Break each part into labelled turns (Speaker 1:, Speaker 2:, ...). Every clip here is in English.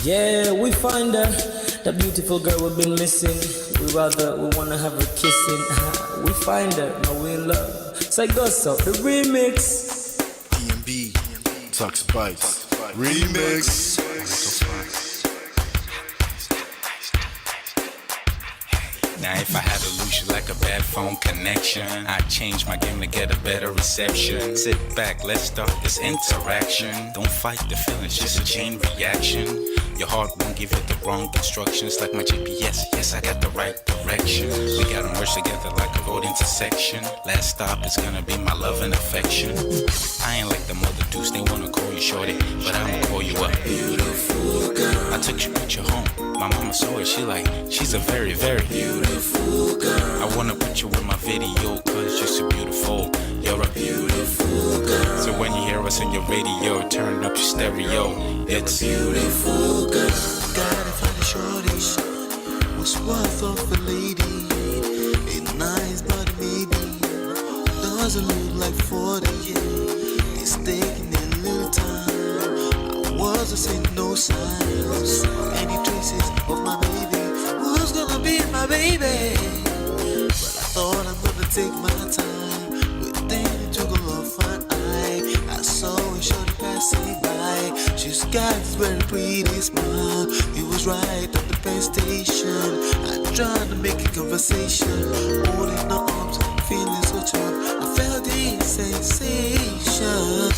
Speaker 1: Yeah, we find her, the beautiful girl we've been missing. We wanna have her kissing. We find her, now we in love. Say go so, the remix.
Speaker 2: DMB, Tux Bites, remix.
Speaker 3: Now if I had to lose you like a bad phone connection, I'd change my game to get a better reception. Sit back, let's start this interaction. Don't fight the feelings, just a chain reaction. Your heart won't give you the wrong instructions. Like my GPS, yes I got the right direction. We gotta merge together like a road intersection. Last stop is gonna be my love and affection. I ain't like the mother dudes, they wanna call you shorty, but I'ma call you a beautiful girl. I took your picture home, my mama saw it, she's a very, very beautiful girl. I wanna put you in my video, cause you're so beautiful. You're a beautiful girl. So when you hear us on your radio, turn up your stereo. It's beautiful girl.
Speaker 4: Gotta find a shorty, what's worth of a lady. It's nice but maybe doesn't look like 40. It's taking a little time. I wasn't seeing no signs, any traces of my baby. Who's gonna be my baby? But I thought I'm gonna take my time. Within it took a long fun eye. I saw a shorty passing by. She's got this very pretty smile. It was right at the bus station. I tried to make a conversation, holding her arms, feeling so tough. I felt the sensation.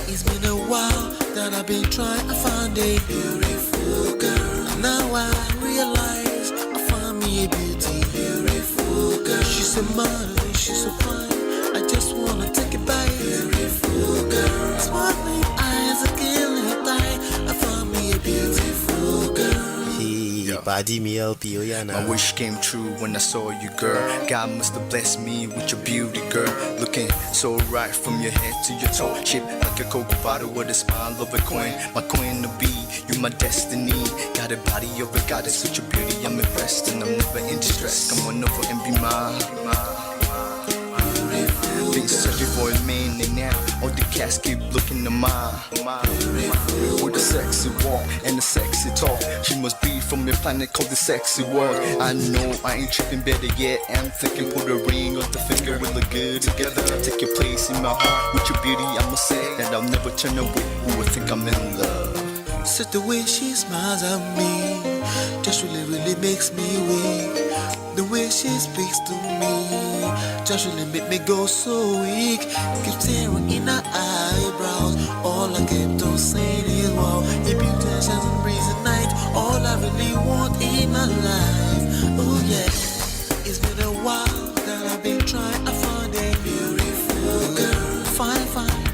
Speaker 4: It's been a while that I've been trying to find a beautiful girl. Now I realize I found me a beautiful girl. She's a model, she's so fine. I just wanna take it by. Beautiful girl. Sparkling eyes are killing tight. I found me a beautiful girl.
Speaker 2: My wish came true when I saw you, girl. God must have blessed me with your beauty, girl. Looking so right from your head to your toe. Shaped like a cocoa bottle with a smile of a queen. My queen to be, you my destiny. Got a body of a goddess with your beauty. I'm impressed and I'm never in distress. Come on over and be mine. Been searching for a man and now all the cats keep looking to mine. With a sexy walk and a sexy talk, she must be from a planet called the sexy world. I know I ain't tripping, better yet I'm thinking put a ring on the finger, we look good together. Take your place in my heart with your beauty. I'ma say that I'll never turn away. Who would think I'm in love?
Speaker 4: Such the way she smiles at me just really makes me weak. The way she speaks to me just really make me go so weak. Keep staring in her eyebrows. All I kept on saying is wow. Your beauty shines and breeze at night. All I really want in my life. Oh yeah. It's been a while that I've been trying to find a beautiful girl. Fine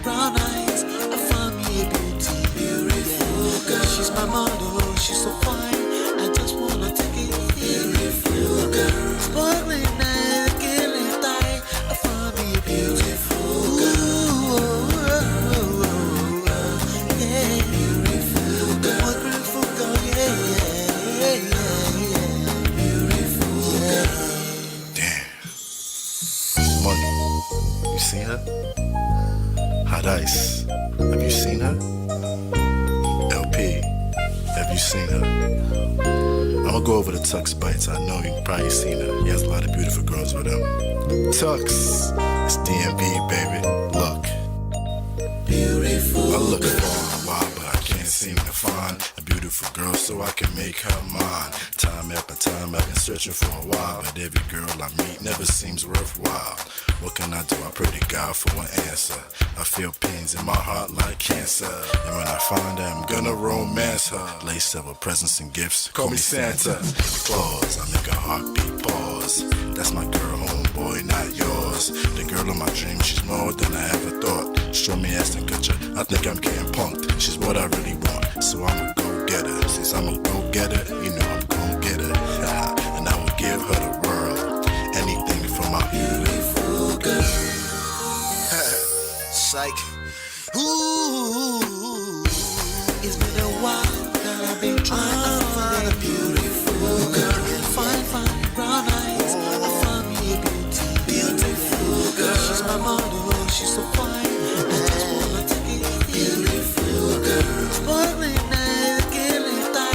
Speaker 4: brown eyes. I found me a beautiful girl. She's my model, she's so fine. I just wanna take it. Beautiful girl. Sparkling eyes, killing tight. I found me a beautiful girl. Yeah, beautiful girl. One beautiful girl, yeah. Beautiful girl.
Speaker 2: Damn. Money, you seen her? Hot Ice, have you seen her? LP, have you seen her? I'ma go over to Tux Bites. I know you've probably seen her. He has a lot of beautiful girls with him. Tux, it's DMB, baby. Look,
Speaker 4: Beautiful.
Speaker 2: I look for a while, but I can't seem to find a beautiful girl so I can make her mine. Time after time, I've been searching for a while, but every girl I meet never seems worthwhile. What can I do? I pray to God for an answer. I feel pains in my heart like cancer, and when I find her, I'm gonna romance her. Lace several presents and gifts. Call me Santa Claus. I make a heartbeat pause. That's my girl, homeboy, not yours. The girl of my dreams, she's more than I ever thought. Show me ass and culture. I think I'm getting punked. She's what I really want, so I'ma go get her. Since I'm a go getter, you know I'm gon' get her. And I will give her the world. Anything for my beautiful girl.
Speaker 4: Psych. Ooh. It's been a while that I've been trying to find a beautiful girl. Fine brown eyes. I found me a beautiful girl. She's my model, she's so fine. I just wanna take it. Beautiful girl. Sparkling eyes, killing time.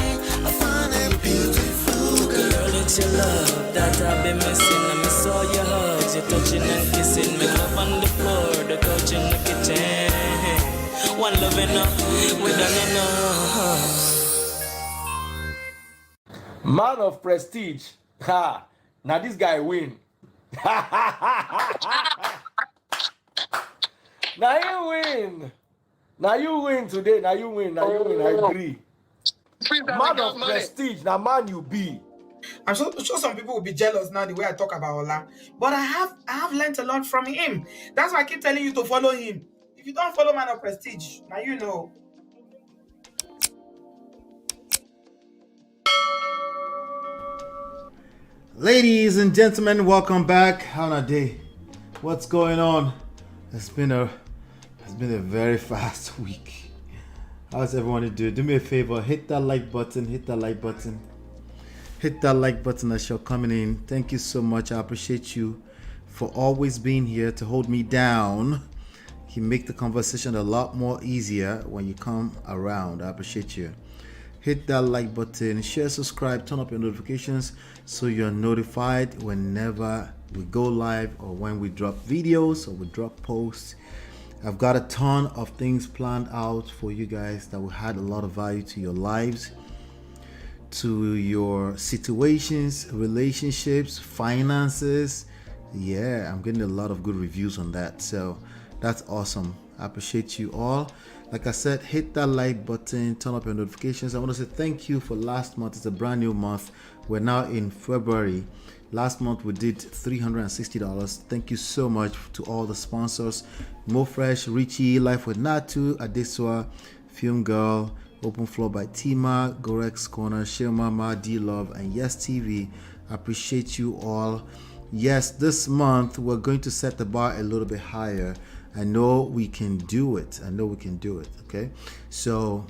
Speaker 1: touching and kissing. Make love on the floor, the couch in the kitchen. One love enough, we done enough.
Speaker 5: Man of prestige. Ha! Now this guy win. Now you win. Now you win today. Now you win. Now you win. I agree. Man of prestige. Now man you be.
Speaker 6: I'm sure some people will be jealous now the way I talk about Ola. But I have learned a lot from him. That's why I keep telling you to follow him. If you don't follow Man of Prestige, now you know.
Speaker 7: Ladies and gentlemen, welcome back. How a day? What's going on? It's been a very fast week. How's everyone doing? Do me a favor, hit that like button, hit that like button as you're coming in. Thank you so much. I appreciate you for always being here to hold me down. You make the conversation a lot more easier when you come around. I appreciate you. Hit that like button, share, subscribe, turn up your notifications so you're notified whenever we go live or when we drop videos or we drop posts. I've got a ton of things planned out for you guys that will add a lot of value to your lives, to your situations, relationships, finances. Yeah, I'm getting a lot of good reviews on that, so that's awesome. I appreciate you all. Like I said, hit that like button, turn up your notifications. I want to say thank you for last month. It's a brand new month. We're now in February. Last month we did $360. Thank you so much to all the sponsors: Mo Fresh, Richie, Life with Natu, Adeswa, Film Girl, Open Floor by Tima, Gorex Corner, Shea Mama, D Love, and Yes TV. I appreciate you all. Yes, this month we're going to set the bar a little bit higher. I know we can do it. Okay, so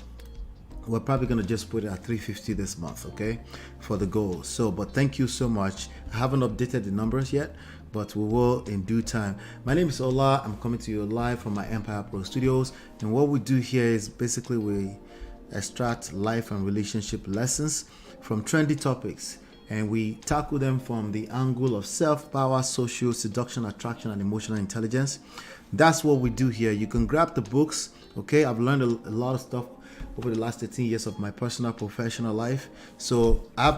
Speaker 7: we're probably gonna just put it at 350 this month, okay, for the goal. So, but thank you so much. I haven't updated the numbers yet, but we will in due time. My name is Ola. I'm coming to you live from my Empire Pro Studios, and what we do here is basically we extract life and relationship lessons from trendy topics, and we tackle them from the angle of self-power, social, seduction, attraction, and emotional intelligence. That's what we do here. You can grab the books, okay? I've learned a lot of stuff over the last 13 years of my personal, professional life. So I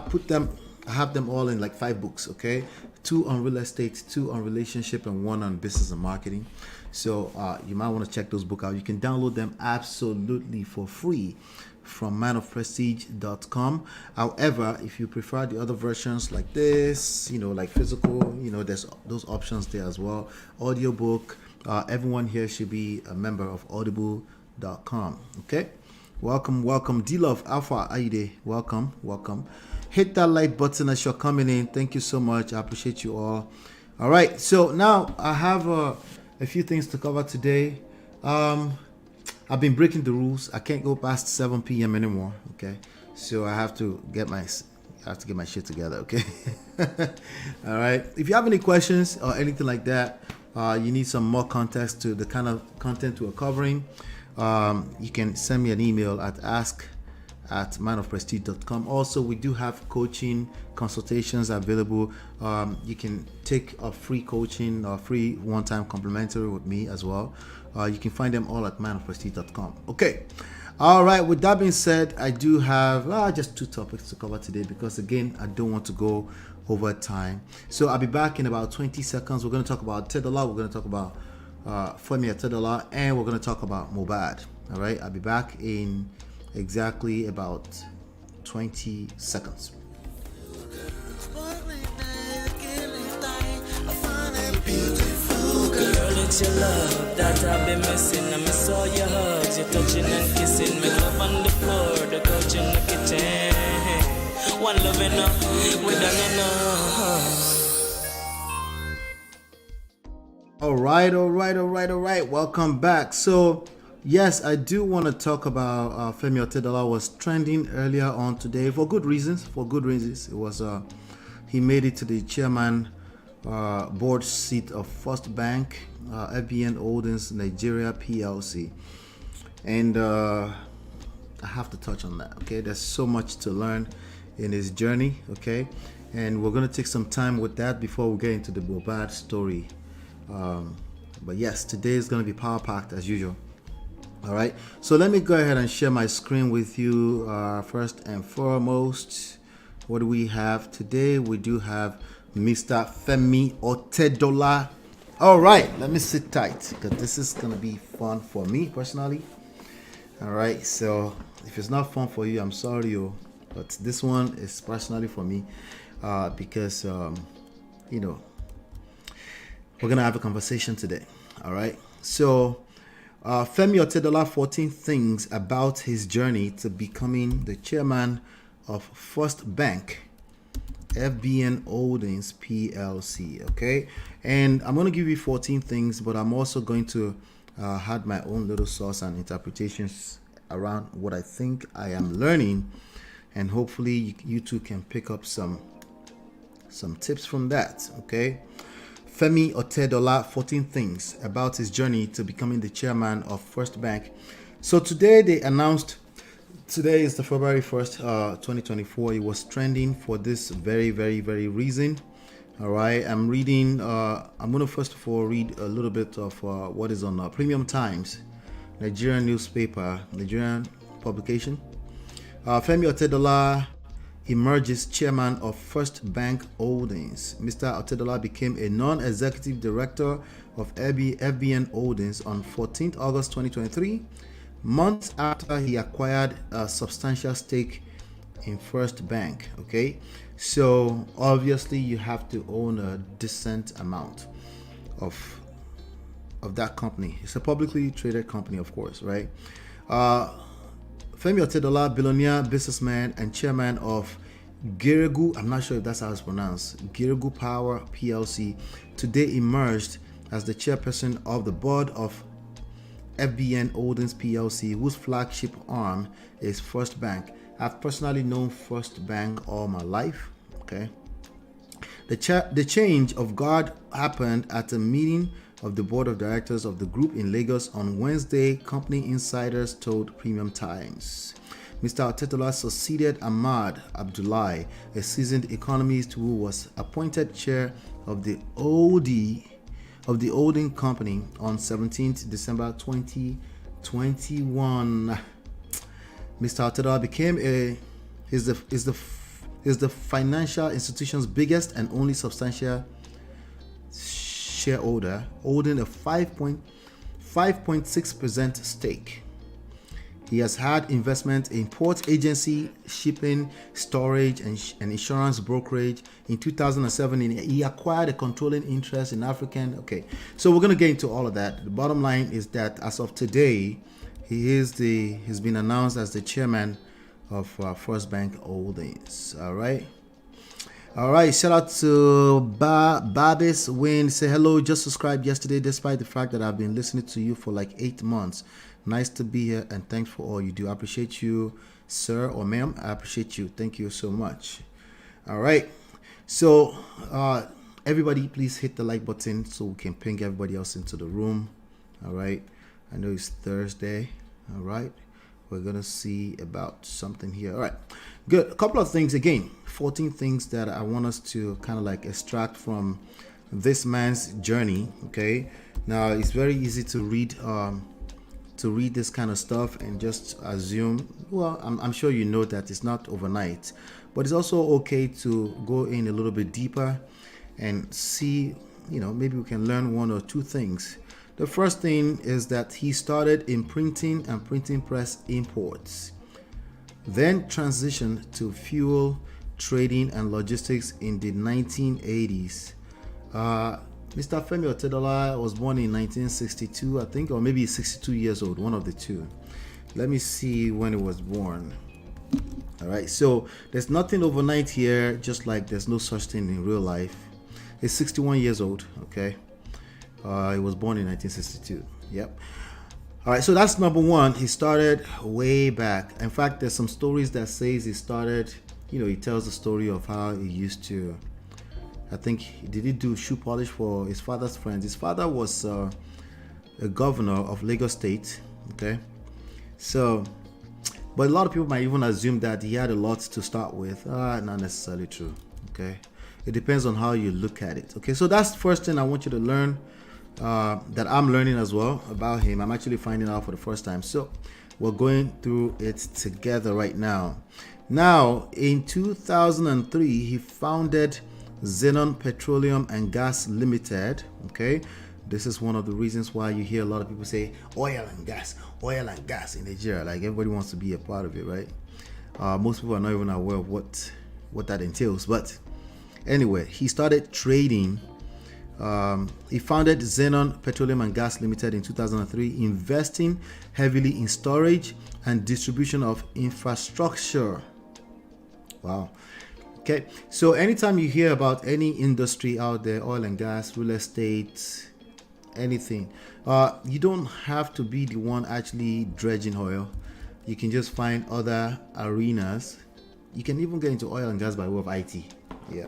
Speaker 7: have them all in like 5 books, okay? 2 on real estate, 2 on relationship, and 1 on business and marketing. So you might want to check those books out. You can download them absolutely for free from manofprestige.com. However, if you prefer the other versions like this, like physical, there's those options there as well. Audiobook. Everyone here should be a member of audible.com. Okay, welcome D-Love Alpha Aide, welcome. Hit that like button as you're coming in. Thank you so much. I appreciate you all. All right, so now I have a few things to cover today. I've been breaking the rules. I can't go past 7 p.m. anymore, okay? So I have to get my shit together, okay? All right, if you have any questions or anything like that, you need some more context to the kind of content we're covering, you can send me an email at ask@manofprestige.com. Also, we do have coaching consultations available. You can take a free coaching or free one-time complimentary with me as well. You can find them all at manofprestige.com. Okay. All right. With that being said, I do have just 2 topics to cover today because, again, I don't want to go over time. So I'll be back in about 20 seconds. We're going to talk about OTEDDOLA. We're going to talk about FEMI OTEDDOLA, and we're going to talk about MOHBAD. All right. I'll be back in exactly about 20 seconds.
Speaker 1: Girl, it's your love that I've been missing. I miss all your hugs, your touching and kissing. Make love on the floor, the couch in the kitchen. One love enough, we done enough.
Speaker 7: All right. Welcome back. So, yes, I do want to talk about FEMI OTEDDOLA was trending earlier on today for good reasons. It was he made it to the chairman board seat of First Bank, FBN Holdings Nigeria PLC, and I have to touch on that. Okay, there's so much to learn in his journey. Okay, and we're going to take some time with that before we get into the MOHBAD story. But yes, today is going to be power packed as usual. All right, so let me go ahead and share my screen with you. First and foremost, what do we have today? We do have Mr. Femi OTEDDOLA. All right, let me sit tight because this is going to be fun for me personally. All right, so if it's not fun for you, I'm sorry, but this one is personally for me because, you know, we're going to have a conversation today. All right, so Femi OTEDDOLA, 14 things about his journey to becoming the chairman of First Bank, FBN Holdings PLC. Okay, and I'm going to give you 14 things, but I'm also going to add my own little source and interpretations around what I think I am learning, and hopefully you too can pick up some tips from that. Okay, Femi OTEDDOLA, 14 things about his journey to becoming the chairman of First Bank. So today they announced, today is the February 1st, 2024. It was trending for this very, very, very reason. All right, I'm reading, I'm going to first of all read a little bit of what is on Premium Times, Nigerian newspaper, Nigerian publication. Femi OTEDDOLA emerges chairman of First Bank Holdings. Mr. OTEDDOLA became a non-executive director of FBN Holdings on 14th August 2023, months after he acquired a substantial stake in First Bank. Okay, so obviously you have to own a decent amount of that company. It's a publicly traded company, of course, right? Femi OTEDDOLA, billionaire businessman and chairman of Geregu, I'm not sure if that's how it's pronounced, Geregu Power PLC, today emerged as the chairperson of the board of FBN Holdings PLC, whose flagship arm is First Bank. I've personally known First Bank all my life. Okay, the change of guard happened at a meeting of the board of directors of the group in Lagos on Wednesday, company insiders told Premium Times. Mr. OTEDDOLA succeeded Ahmad Abdullahi, a seasoned economist who was appointed chair of the holding company on 17th December 2021. Mr. OTEDDOLA became is the financial institution's biggest and only substantial shareholder, holding a 5.6% stake. He has had investment in port agency, shipping, storage, and insurance brokerage. In 2007, he acquired a controlling interest in African. Okay, so we're going to get into all of that. The bottom line is that as of today, he's been announced as the chairman of First Bank Holdings. All right. Shout out to Babis Win. Say hello. Just subscribed yesterday, despite the fact that I've been listening to you for like 8 months. Nice to be here, and thanks for all you do. I appreciate you, sir or ma'am. I appreciate you. Thank you so much. All right. So everybody, please hit the like button so we can ping everybody else into the room. All right. I know it's Thursday. All right. We're going to see about something here. All right. Good. A couple of things again. 14 things that I want us to kind of like extract from this man's journey. Okay. Now, it's very easy to read this kind of stuff and just assume, well, I'm sure you know that it's not overnight, but it's also okay to go in a little bit deeper and see, maybe we can learn 1 or 2 things. The first thing is that he started in printing and printing press imports, then transitioned to fuel trading and logistics in the 1980s. Mr. Femi OTEDDOLA was born in 1962, I think, or maybe 62 years old, one of the two. Let me see when he was born. All right, so there's nothing overnight here, just like there's no such thing in real life. He's 61 years old, okay? He was born in 1962, yep. All right, so that's number 1. He started way back. In fact, there's some stories that says he started, he tells the story of how he used to, I think, did he do shoe polish for his father's friends? His father was a governor of Lagos State, okay? So, but a lot of people might even assume that he had a lot to start with. Not necessarily true, okay? It depends on how you look at it, okay? So that's the first thing I want you to learn that I'm learning as well about him. I'm actually finding out for the first time. So we're going through it together right now. Now, in 2003, he founded Xenon Petroleum and Gas Limited. Okay, this is one of the reasons why you hear a lot of people say oil and gas in Nigeria. Like everybody wants to be a part of it, right? Most people are not even aware of what that entails. But anyway, he started trading. He founded Xenon Petroleum and Gas Limited in 2003, investing heavily in storage and distribution of infrastructure. Wow. Okay, so anytime you hear about any industry out there, oil and gas, real estate, anything, you don't have to be the one actually dredging oil. You can just find other arenas. You can even get into oil and gas by way of IT. Yeah.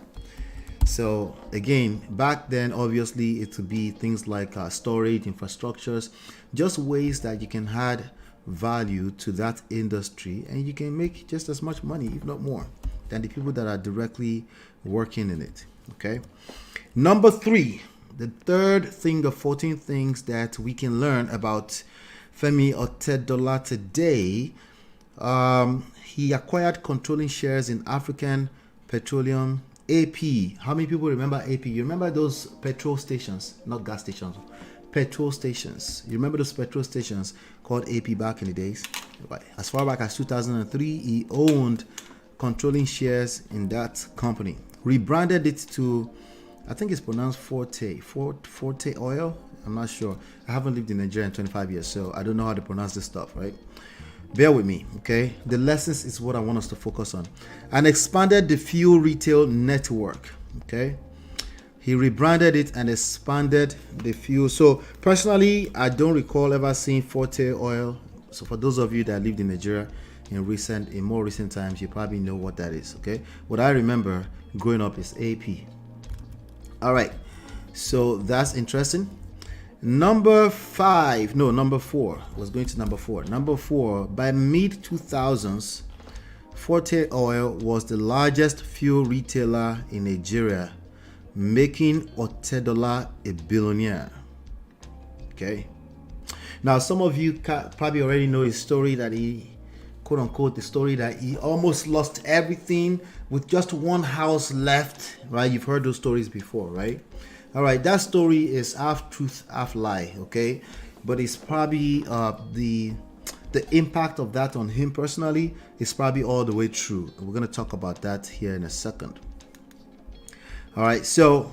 Speaker 7: So again, back then, obviously, it would be things like storage, infrastructures, just ways that you can add value to that industry, and you can make just as much money, if not more, than the people that are directly working in it. Okay. Number 3, the third thing of 14 things that we can learn about Femi OTEDDOLA today. He acquired controlling shares in African Petroleum, AP. How many people remember AP? You remember those petrol stations, not gas stations, petrol stations. You remember those petrol stations called AP back in the days? Right. As far back as 2003, he owned controlling shares in that company. Rebranded it to, I think it's pronounced Forte Oil. I'm not sure. I haven't lived in Nigeria in 25 years, so I don't know how to pronounce this stuff, right? Bear with me, okay? The lessons is what I want us to focus on. And expanded the fuel retail network, okay? He rebranded it and expanded the fuel. So personally, I don't recall ever seeing Forte Oil. So for those of you that lived in Nigeria in more recent times, you probably know what that is, okay? What I remember growing up is AP. All right, so that's interesting. Number 4 was going to number 4. Number 4, by mid 2000s, Forte Oil was the largest fuel retailer in Nigeria, making OTEDDOLA a billionaire. Okay. Now, some of you probably already know his story that he, quote unquote, the story that he almost lost everything with just one house left, right? You've heard those stories before, right? All right, that story is half truth, half lie, okay? But it's probably the impact of that on him personally is probably all the way true. We're going to talk about that here in a second. All right, so,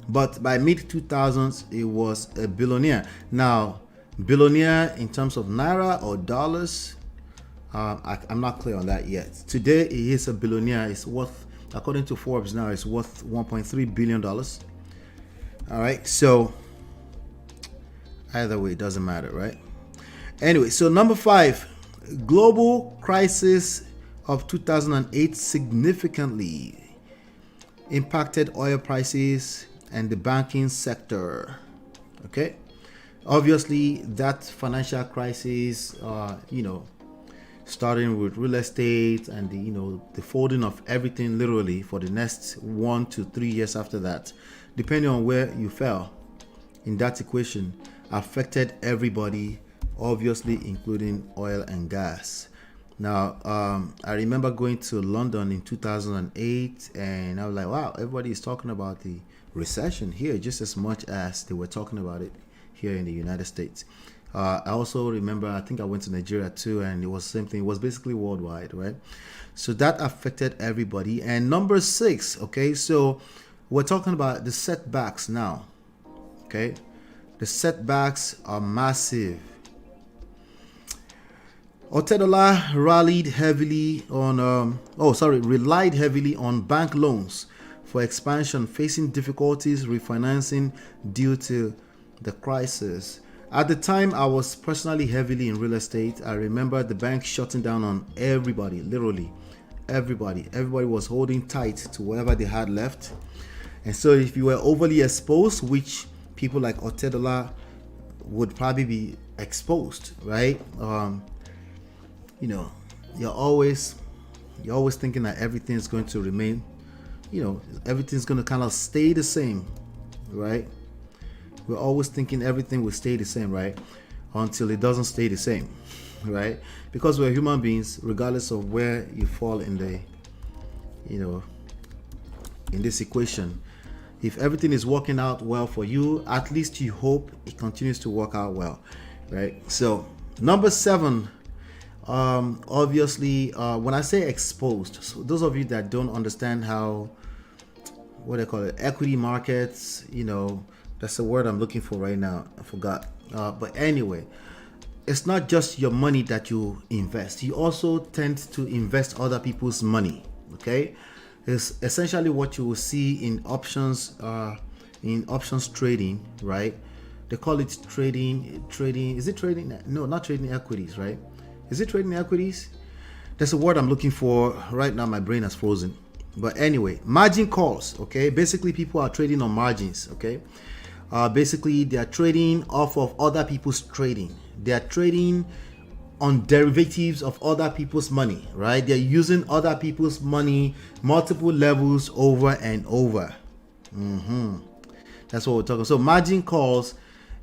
Speaker 7: but by mid 2000s, it was a billionaire. Now, billionaire in terms of naira or dollars, I'm not clear on that yet. Today, he is a billionaire. It's worth, according to Forbes now, it's worth $1.3 billion. All right, so either way, it doesn't matter, right? Anyway, so number 5, global crisis of 2008 significantly impacted oil prices and the banking sector. Okay, obviously that financial crisis, starting with real estate and the folding of everything literally for the next 1 to 3 years after that, depending on where you fell in that equation, affected everybody, obviously including oil and gas. Now, I remember going to London in 2008 and I was like, wow, everybody is talking about the recession here just as much as they were talking about it here in the United States. I also remember, I think I went to Nigeria too, and it was the same thing. It was basically worldwide, right? So that affected everybody. And number 6, okay, so we're talking about the setbacks now, okay? The setbacks are massive. OTEDDOLA relied heavily on bank loans for expansion, facing difficulties refinancing due to the crisis. At the time, I was personally heavily in real estate. I remember the bank shutting down on everybody, literally everybody. Everybody was holding tight to whatever they had left. And so if you were overly exposed, which people like OTEDDOLA would probably be exposed, right? You're always thinking that everything's going to remain, everything's going to kind of stay the same, right? we're always thinking everything will stay the same, right? Until it doesn't stay the same, right? Because we're human beings, regardless of where you fall in the, in this equation. If everything is working out well for you, at least you hope it continues to work out well, right? So number 7, obviously, when I say exposed, so those of you that don't understand how, what they call it, equity markets, that's the word I'm looking for right now. I forgot. But anyway, it's not just your money that you invest. You also tend to invest other people's money. Okay, it's essentially what you will see in options trading, right? They call it trading. Is it trading? No, not trading equities, right? Is it trading equities? That's the word I'm looking for right now. My brain has frozen. But anyway, margin calls. Okay, basically people are trading on margins. Okay, basically they are trading off of other people's trading. They are trading on derivatives of other people's money, right? They're using other people's money multiple levels over and over. That's what we're talking. So margin calls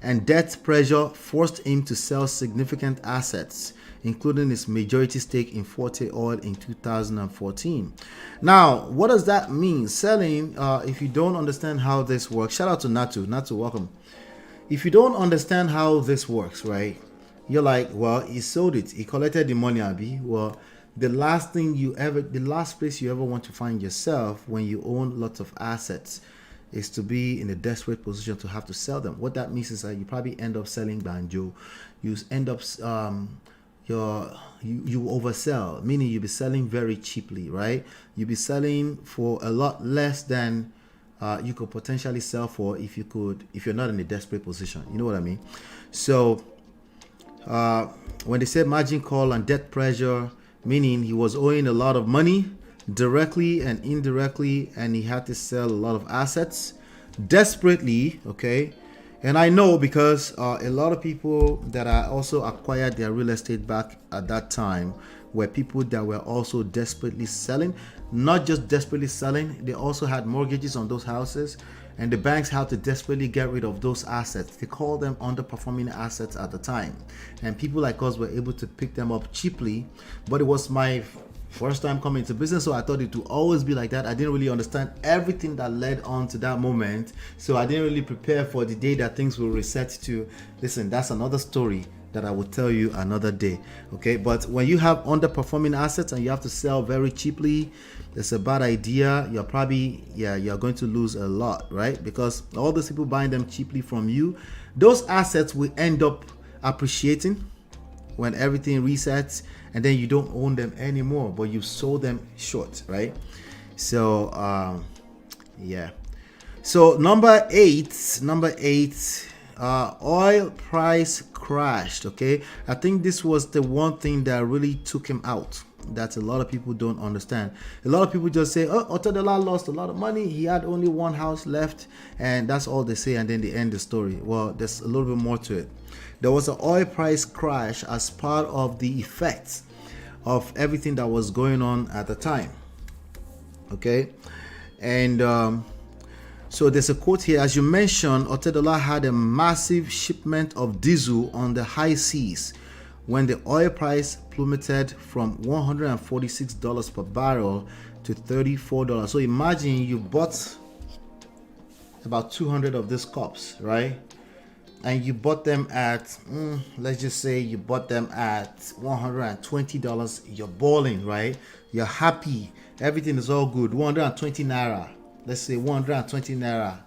Speaker 7: and debt pressure forced him to sell significant assets, including his majority stake in Forte Oil in 2014. Now, what does that mean? Selling, if you don't understand how this works, shout out to NATU. NATU, welcome. If you don't understand how this works, right? You're like, well, he sold it. He collected the money, Abi. Well, the last place you ever want to find yourself when you own lots of assets is to be in a desperate position to have to sell them. What that means is that you probably end up selling banjo. You end up you oversell, meaning you'll be selling very cheaply, right? You'll be selling for a lot less than you could potentially sell for if you're not in a desperate position. You know what I mean? So when they say margin call and debt pressure, meaning he was owing a lot of money directly and indirectly, and he had to sell a lot of assets desperately. Okay, and I know because a lot of people that are also acquired their real estate back at that time were people that were also desperately selling. Not just desperately selling, they also had mortgages on those houses, and the banks had to desperately get rid of those assets. They called them underperforming assets at the time, and people like us were able to pick them up cheaply. But it was my first time coming into business, so I thought it would always be like that. I didn't really understand everything that led on to that moment, so I didn't really prepare for the day that things will reset to, listen, that's another story that I will tell you another day. Okay, but when you have underperforming assets and you have to sell very cheaply, it's a bad idea. You're probably, you're going to lose a lot, right? Because all those people buying them cheaply from you, those assets will end up appreciating when everything resets, and then you don't own them anymore, but you sold them short, right? So so number eight, oil price crashed. Okay, I think this was the one thing that really took him out, that a lot of people don't understand. A lot of people just say, oh, OTEDDOLA lost a lot of money, he had only one house left, and that's all they say, and then they end the story. Well, there's a little bit more to it. There was an oil price crash as part of the effects of everything that was going on at the time. Okay, and so there's a quote here. As you mentioned, OTEDDOLA had a massive shipment of diesel on the high seas when the oil price plummeted from $146 per barrel to $34. So imagine you bought about 200 of these cups, right? And you bought them at, let's just say you bought them at $120. You're balling, right? You're happy. Everything is all good. 120 naira. Let's say 120 naira.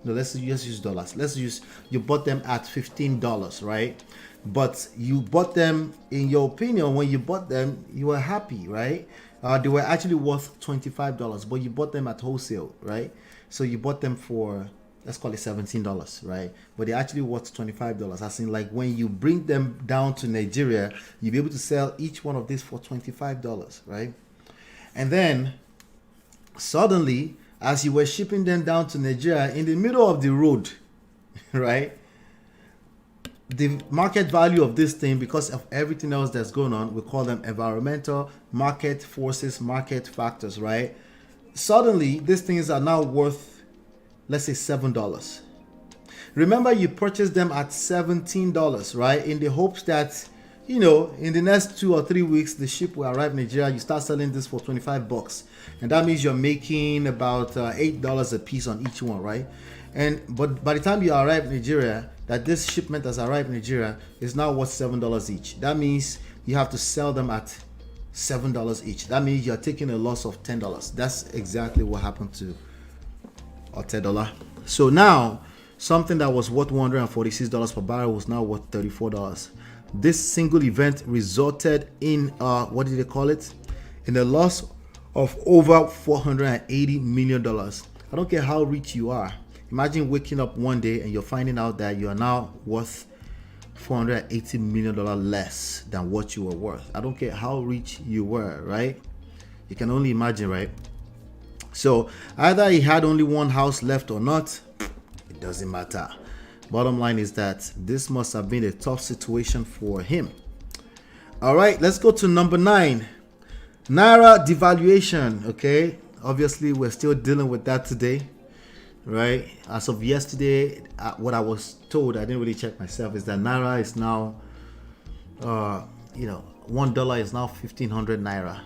Speaker 7: No, let's use dollars. You bought them at $15, right? But you bought them, in your opinion, when you bought them, you were happy, right? They were actually worth $25, but you bought them at wholesale, right? So you bought them for, let's call it $17, right? But they're actually worth $25. As in, like, when you bring them down to Nigeria, you'll be able to sell each one of these for $25, right? And then suddenly, as you were shipping them down to Nigeria, in the middle of the road, right, the market value of this thing, because of everything else that's going on, we call them environmental market forces, market factors, right? Suddenly, these things are now worth, let's say $7. Remember, you purchased them at $17, right? In the hopes that, you know, in the next 2 or 3 weeks, the ship will arrive in Nigeria. You start selling this for $25, and that means you're making about $8 a piece on each one, right? But by the time you arrive in Nigeria, that this shipment has arrived in Nigeria is now worth $7 each. That means you have to sell them at $7 each. That means you're taking a loss of $10. That's exactly what happened to OTEDDOLA. So now, something that was worth $146 per barrel was now worth $34. This single event resulted in what did they call it? In a loss of over $480 million. I don't care how rich you are. Imagine waking up one day and you're finding out that you are now worth $480 million less than what you were worth. I don't care how rich you were, right? You can only imagine, right? So either he had only one house left or not, it doesn't matter. Bottom line is that this must have been a tough situation for him. All right, let's go to number 9. Naira devaluation. Okay, obviously we're still dealing with that today, right? As of yesterday, what I was told, I didn't really check myself, is that Naira is now, $1 is now 1,500 Naira.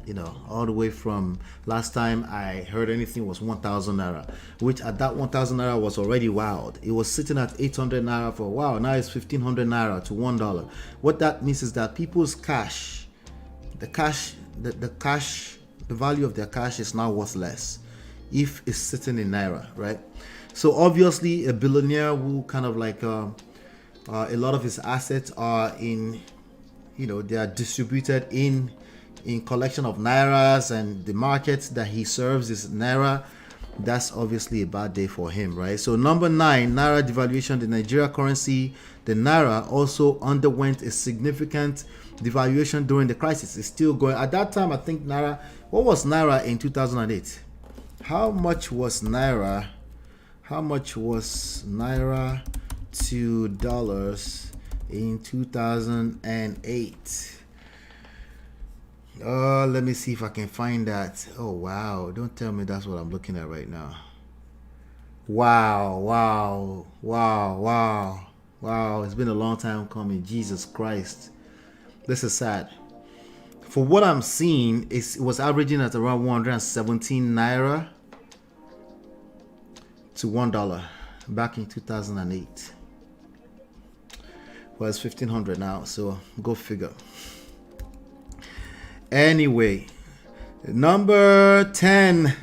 Speaker 7: You know, all the way from last time I heard anything was 1,000 Naira, which at that 1,000 Naira was already wild. It was sitting at 800 Naira for a while. Now it's 1,500 Naira to $1. What that means is that people's cash, the value of their cash is now worth less if it's sitting in Naira, right? So obviously a billionaire who kind of like a lot of his assets are in, they are distributed in collection of Nairas, and the market that he serves is Naira. That's obviously a bad day for him, right? So number 9, Naira devaluation. The Nigeria currency, the Naira, also underwent a significant devaluation during the crisis. It's still going. At that time, I think Naira, what was Naira in 2008? How much was Naira? How much was Naira to dollars in 2008? Let me see if I can find that. Oh wow, don't tell me that's what I'm looking at right now. Wow, it's been a long time coming. Jesus Christ, this is sad. For what I'm seeing, it was averaging at around 117 Naira to $1 back in 2008. Well, it's 1,500 now, so go figure. Anyway, number 10,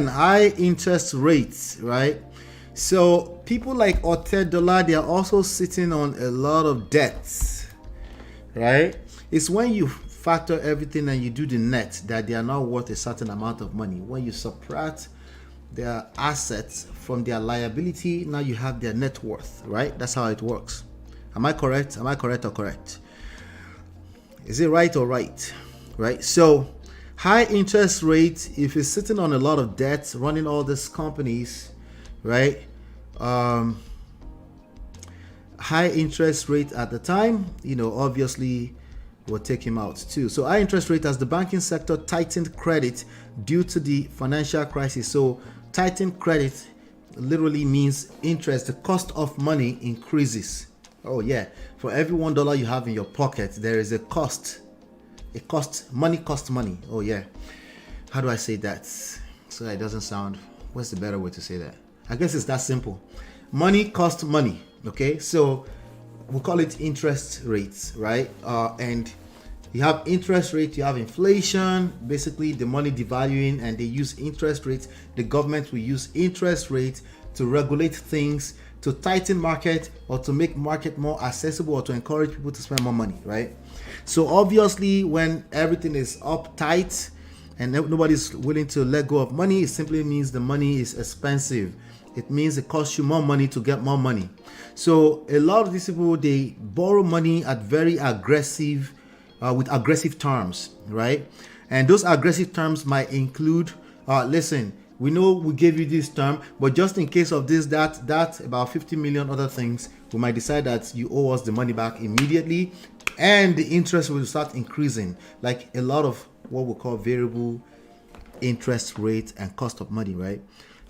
Speaker 7: high interest rates, right? So people like OTEDDOLA, they are also sitting on a lot of debts, right? It's when you factor everything and you do the net that they are not worth a certain amount of money. When you subtract their assets from their liability, now you have their net worth, right? That's how it works. Am I correct? Am I correct or correct? Is it right or right? Right? So high interest rate, if you're sitting on a lot of debt, running all these companies, right? High interest rate at the time, obviously will take him out too. So high interest rate as the banking sector tightened credit due to the financial crisis. So tightened credit literally means interest, the cost of money increases. Oh yeah, for every $1 you have in your pocket, there is a cost. Money costs money. Oh yeah. How do I say that so that it doesn't sound, what's the better way to say that? I guess it's that simple. Money costs money. Okay, so we'll call it interest rates, right? And you have interest rate, you have inflation, basically the money devaluing, and they use interest rates. The government will use interest rates to regulate things, to tighten market, or to make market more accessible, or to encourage people to spend more money, right? So obviously when everything is uptight and nobody's willing to let go of money, it simply means the money is expensive. It means it costs you more money to get more money. So a lot of these people, they borrow money at very aggressive, with aggressive terms, right? And those aggressive terms might include, listen, we know we gave you this term, but just in case of this, that, about 50 million other things, we might decide that you owe us the money back immediately, and the interest will start increasing, like a lot of what we call variable interest rate and cost of money, right?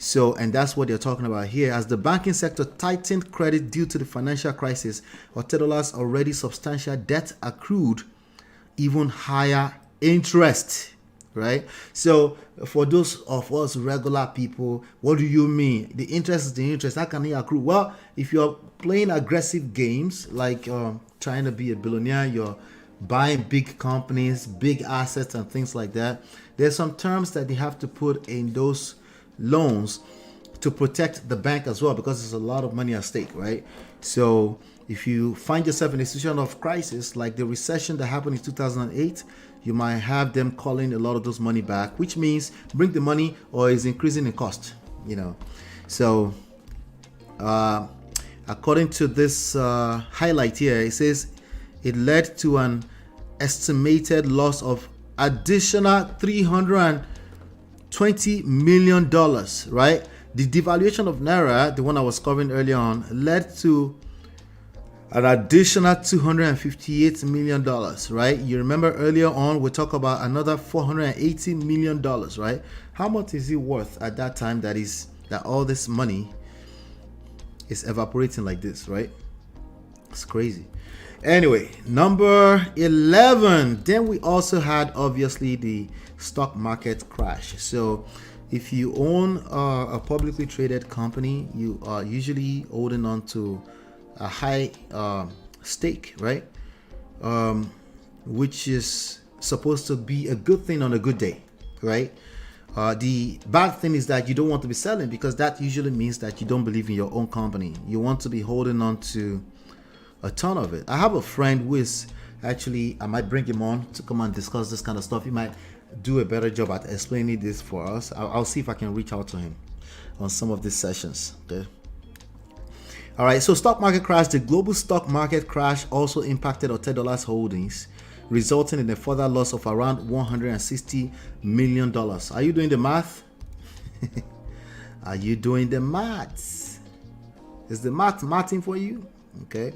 Speaker 7: So, and that's what they're talking about here. As the banking sector tightened credit due to the financial crisis, OTEDDOLA's already substantial debt accrued even higher interest, right? So, for those of us regular people, what do you mean? The interest is the interest. How can it accrue? Well, if you're playing aggressive games, like trying to be a billionaire, you're buying big companies, big assets, and things like that, there's some terms that they have to put in those loans to protect the bank as well, because there's a lot of money at stake, right? So if you find yourself in a situation of crisis like the recession that happened in 2008, you might have them calling a lot of those money back, which means bring the money or is increasing in cost, you know. So according to this highlight here, it says it led to an estimated loss of additional $320 million, right? The devaluation of Naira, the one I was covering earlier on, led to an additional $258 million, right? You remember earlier on, we talked about another $480 million, right? How much is it worth at that time that all this money is evaporating like this, right? It's crazy. Anyway, number 11. Then we also had, obviously, the stock market crash. So if you own a publicly traded company, you are usually holding on to a high stake, right? Which is supposed to be a good thing on a good day, right? The bad thing is that you don't want to be selling, because that usually means that you don't believe in your own company. You want to be holding on to a ton of it. I have a friend who is actually, I might bring him on to come and discuss this kind of stuff. He might do a better job at explaining this for us. I'll see if I can reach out to him on some of these sessions. Okay. All right. So stock market crash. The global stock market crash also impacted OTEDDOLA's holdings, resulting in a further loss of around $160 million. Are you doing the math? Are you doing the maths? Is the mathing for you? Okay.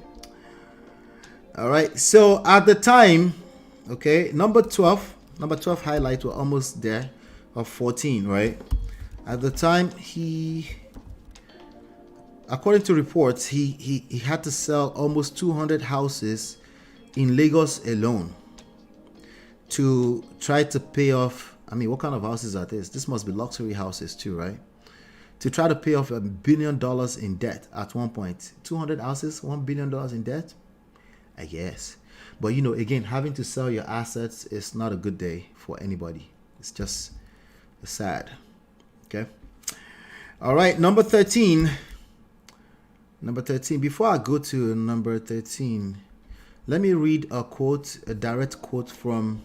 Speaker 7: All right. So at the time, okay, number 12 highlight, we're almost there, of 14, right? At the time, according to reports, he had to sell almost 200 houses in Lagos alone to try to pay off. I mean, what kind of houses are this? This must be luxury houses too, right? To try to pay off $1 billion in debt at one point. 200 houses, $1 billion in debt? I guess. But you know, again, having to sell your assets is not a good day for anybody. It's just sad. Okay. All right. Number 13. Before I go to number 13, let me read a direct quote from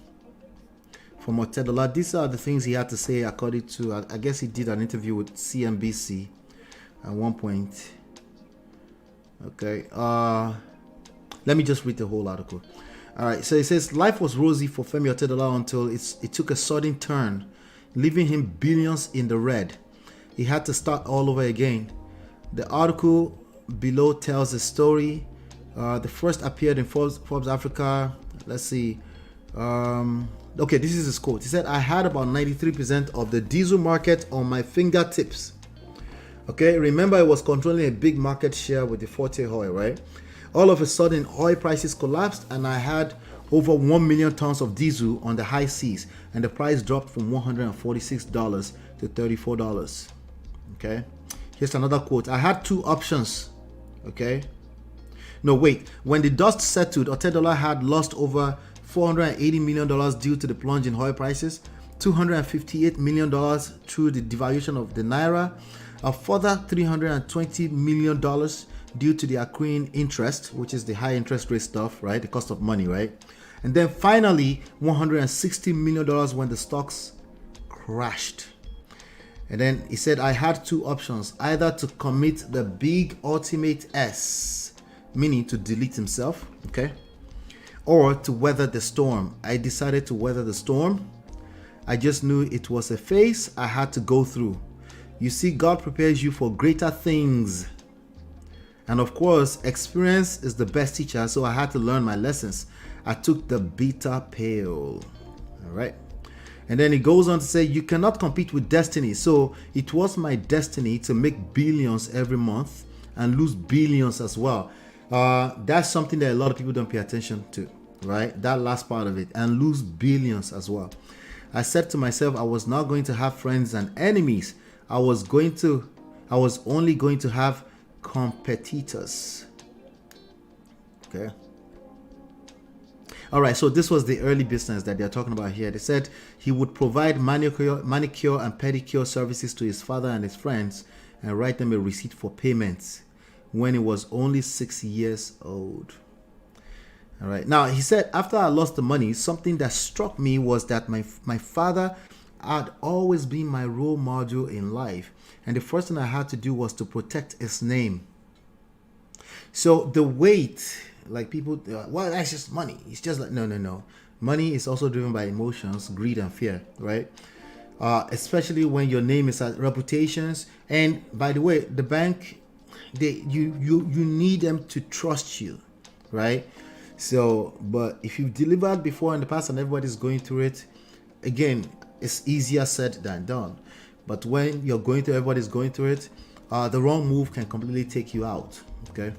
Speaker 7: OTEDDOLA. These are the things he had to say according to, I guess he did an interview with CNBC at one point. Okay. Let me just read the whole article. All right. So it says, life was rosy for Femi OTEDDOLA until it took a sudden turn, leaving him billions in the red. He had to start all over again. The article below tells the story. The first appeared in Forbes Africa. Let's see. Okay, this is his quote. He said, I had about 93% of the diesel market on my fingertips. Okay, remember, I was controlling a big market share with the Forte oil, right? All of a sudden, oil prices collapsed and I had over 1 million tons of diesel on the high seas, and the price dropped from $146 to $34. Okay, here's another quote. I had two options. Okay, no, wait. When the dust settled, OTEDDOLA had lost over $480 million due to the plunge in oil prices, $258 million through the devaluation of the Naira, a further $320 million due to the accruing interest, which is the high interest rate stuff, right? The cost of money, right? And then finally, $160 million when the stocks crashed. And then he said, I had two options, either to commit the big ultimate S, meaning to delete himself, okay, or to weather the storm. I decided to weather the storm. I just knew it was a phase I had to go through. You see, God prepares you for greater things. And of course, experience is the best teacher, so I had to learn my lessons. I took the bitter pill. All right. And then he goes on to say, you cannot compete with destiny. So it was my destiny to make billions every month and lose billions as well. That's something that a lot of people don't pay attention to, right? That last part of it, and lose billions as well. I said to myself, I was not going to have friends and enemies. I was only going to have competitors. Okay. All right, so this was the early business that they're talking about here. They said he would provide manicure and pedicure services to his father and his friends and write them a receipt for payment when he was only 6 years old. All right, now he said, after I lost the money, something that struck me was that my father had always been my role model in life. And the first thing I had to do was to protect his name. So the weight, like people, well, that's just money. It's just like, no. Money is also driven by emotions, greed, and fear, right? Especially when your name is at reputations. And by the way, the bank, you need them to trust you, right? So, but if you've delivered before in the past and everybody's going through it, again, it's easier said than done. But when you're going through, everybody's going through it, the wrong move can completely take you out, okay?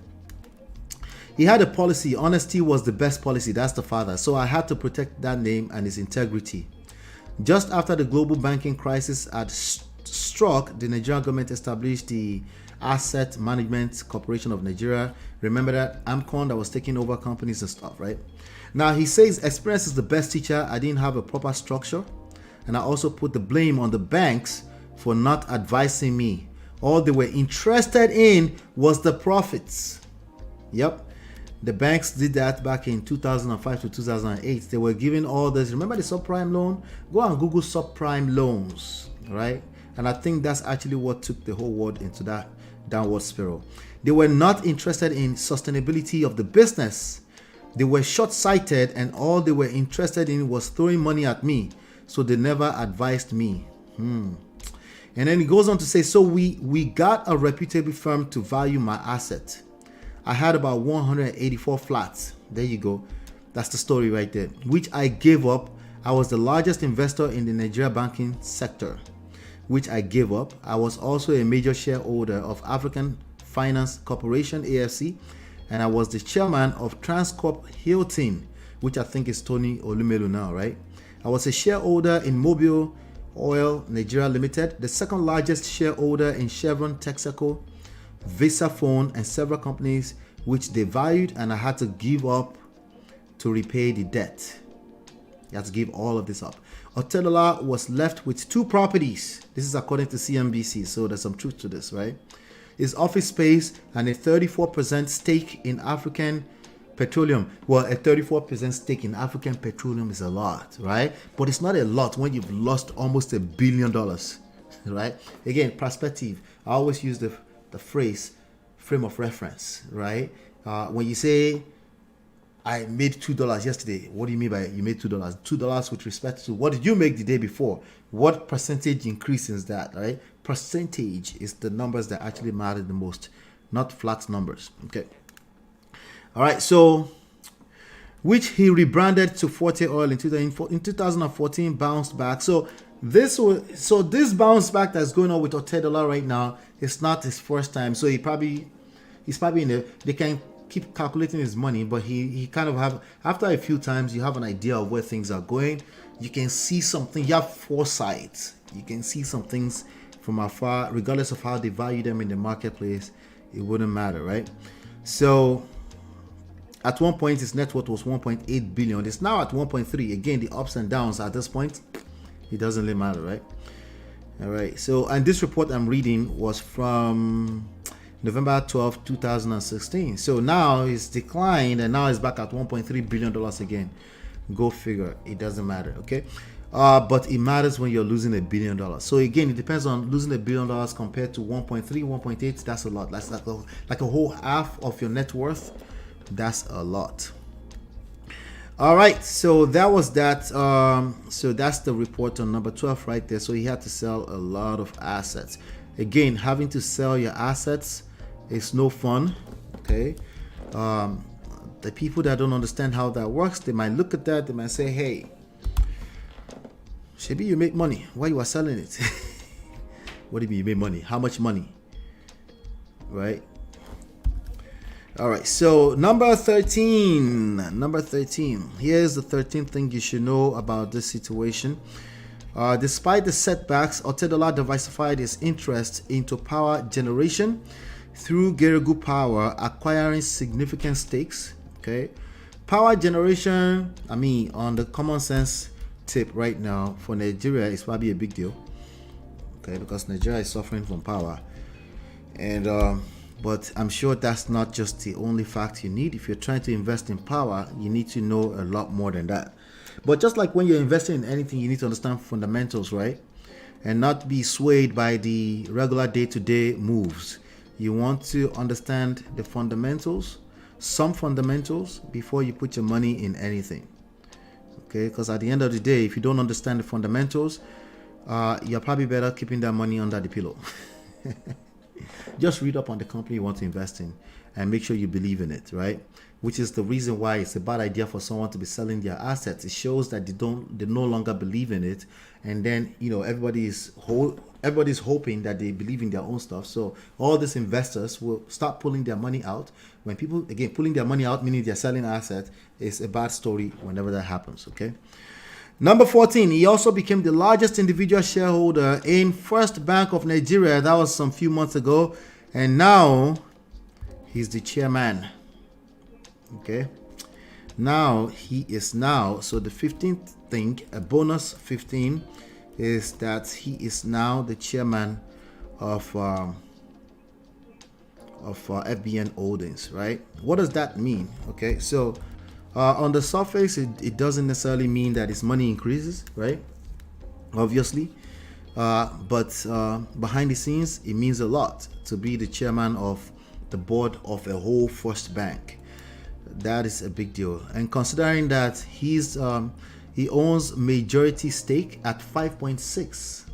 Speaker 7: He had a policy. Honesty was the best policy. That's the father. So I had to protect that name and his integrity. Just after the global banking crisis had struck, the Nigerian government established the Asset Management Corporation of Nigeria. Remember that AMCON that was taking over companies and stuff, right? Now he says experience is the best teacher. I didn't have a proper structure, and I also put the blame on the banks for not advising me. All they were interested in was the profits. Yep. The banks did that back in 2005 to 2008. They were giving all this. Remember the subprime loan? Go and Google subprime loans, right? And I think that's actually what took the whole world into that downward spiral. They were not interested in sustainability of the business. They were short-sighted, and all they were interested in was throwing money at me. So they never advised me. And then he goes on to say, so we got a reputable firm to value my asset. I had about 184 flats. There you go. That's the story right there. Which I gave up. I was the largest investor in the Nigeria banking sector, which I gave up. I was also a major shareholder of African Finance Corporation, AFC, and I was the chairman of Transcorp Hilton, which I think is Tony Olumelu now, right? I was a shareholder in Mobil Oil Nigeria Limited, the second largest shareholder in Chevron, Texaco, Visa Phone, and several companies which they valued, and I had to give up to repay the debt. You have to give all of this up. OTEDDOLA was left with 2 properties. This is according to CNBC, so there's some truth to this, right? His office space and a 34% stake in African Petroleum. Well, a 34% stake in African Petroleum is a lot, right? But it's not a lot when you've lost almost $1 billion, right? Again, perspective. I always use the phrase frame of reference, right? When you say I made $2 yesterday, what do you mean by you made $2? $2 with respect to what did you make the day before? What percentage increase is that, right? Percentage is the numbers that actually matter the most, not flat numbers. Okay. All right. So, which he rebranded to Forte Oil in 2014, bounced back. So this bounce back that's going on with OTEDDOLA right now, it's not his first time. So he's probably in a, they can keep calculating his money, but he kind of have, after a few times you have an idea of where things are going. You can see something, you have foresight. You can see some things from afar, regardless of how they value them in the marketplace, it wouldn't matter, right? So at one point his net worth was 1.8 billion. It's now at 1.3. Again, the ups and downs at this point, it doesn't really matter, right? All right. So, and this report I'm reading was from November 12, 2016. So now it's declined and now it's back at $1.3 billion again. Go figure. It doesn't matter, okay? But it matters when you're losing $1 billion. So again, it depends on losing $1 billion compared to 1.3, 1.8. That's a lot. That's like a whole half of your net worth. That's a lot. All right, so that was that. So that's the report on number 12 right there. So he had to sell a lot of assets. Again, having to sell your assets is no fun. Okay. The people that don't understand how that works, they might look at that, they might say, hey, Maybe you make money while you are selling it. What do you mean you make money? How much money? Right? All right, so number 13. Here's the 13th thing you should know about this situation. Despite the setbacks, OTEDDOLA diversified its interest into power generation through Geregu Power, acquiring significant stakes. Okay, power generation, I mean, on the common sense tip right now for Nigeria is probably a big deal. Okay, because Nigeria is suffering from power, and but I'm sure that's not just the only fact you need. If you're trying to invest in power, you need to know a lot more than that. But just like when you're investing in anything, you need to understand fundamentals, right? And not be swayed by the regular day-to-day moves. You want to understand the fundamentals, some fundamentals, before you put your money in anything. Okay, because at the end of the day, if you don't understand the fundamentals, you're probably better keeping that money under the pillow. Just read up on the company you want to invest in and make sure you believe in it, right? Which is the reason why it's a bad idea for someone to be selling their assets. It shows that they no longer believe in it, and then everybody's hoping that they believe in their own stuff. So all these investors will start pulling their money out. When people, again, pulling their money out, meaning they're selling assets, is a bad story whenever that happens. Okay. Number 14, he also became the largest individual shareholder in First Bank of Nigeria. That was some few months ago. And now he's the chairman. Okay. Now he is now. So the 15th thing, a bonus 15, is that he is now the chairman of FBN Holdings, right? What does that mean? Okay. So on the surface, it doesn't necessarily mean that his money increases, right? Obviously. But behind the scenes, it means a lot to be the chairman of the board of a whole First Bank. That is a big deal. And considering that he owns majority stake at 5.6,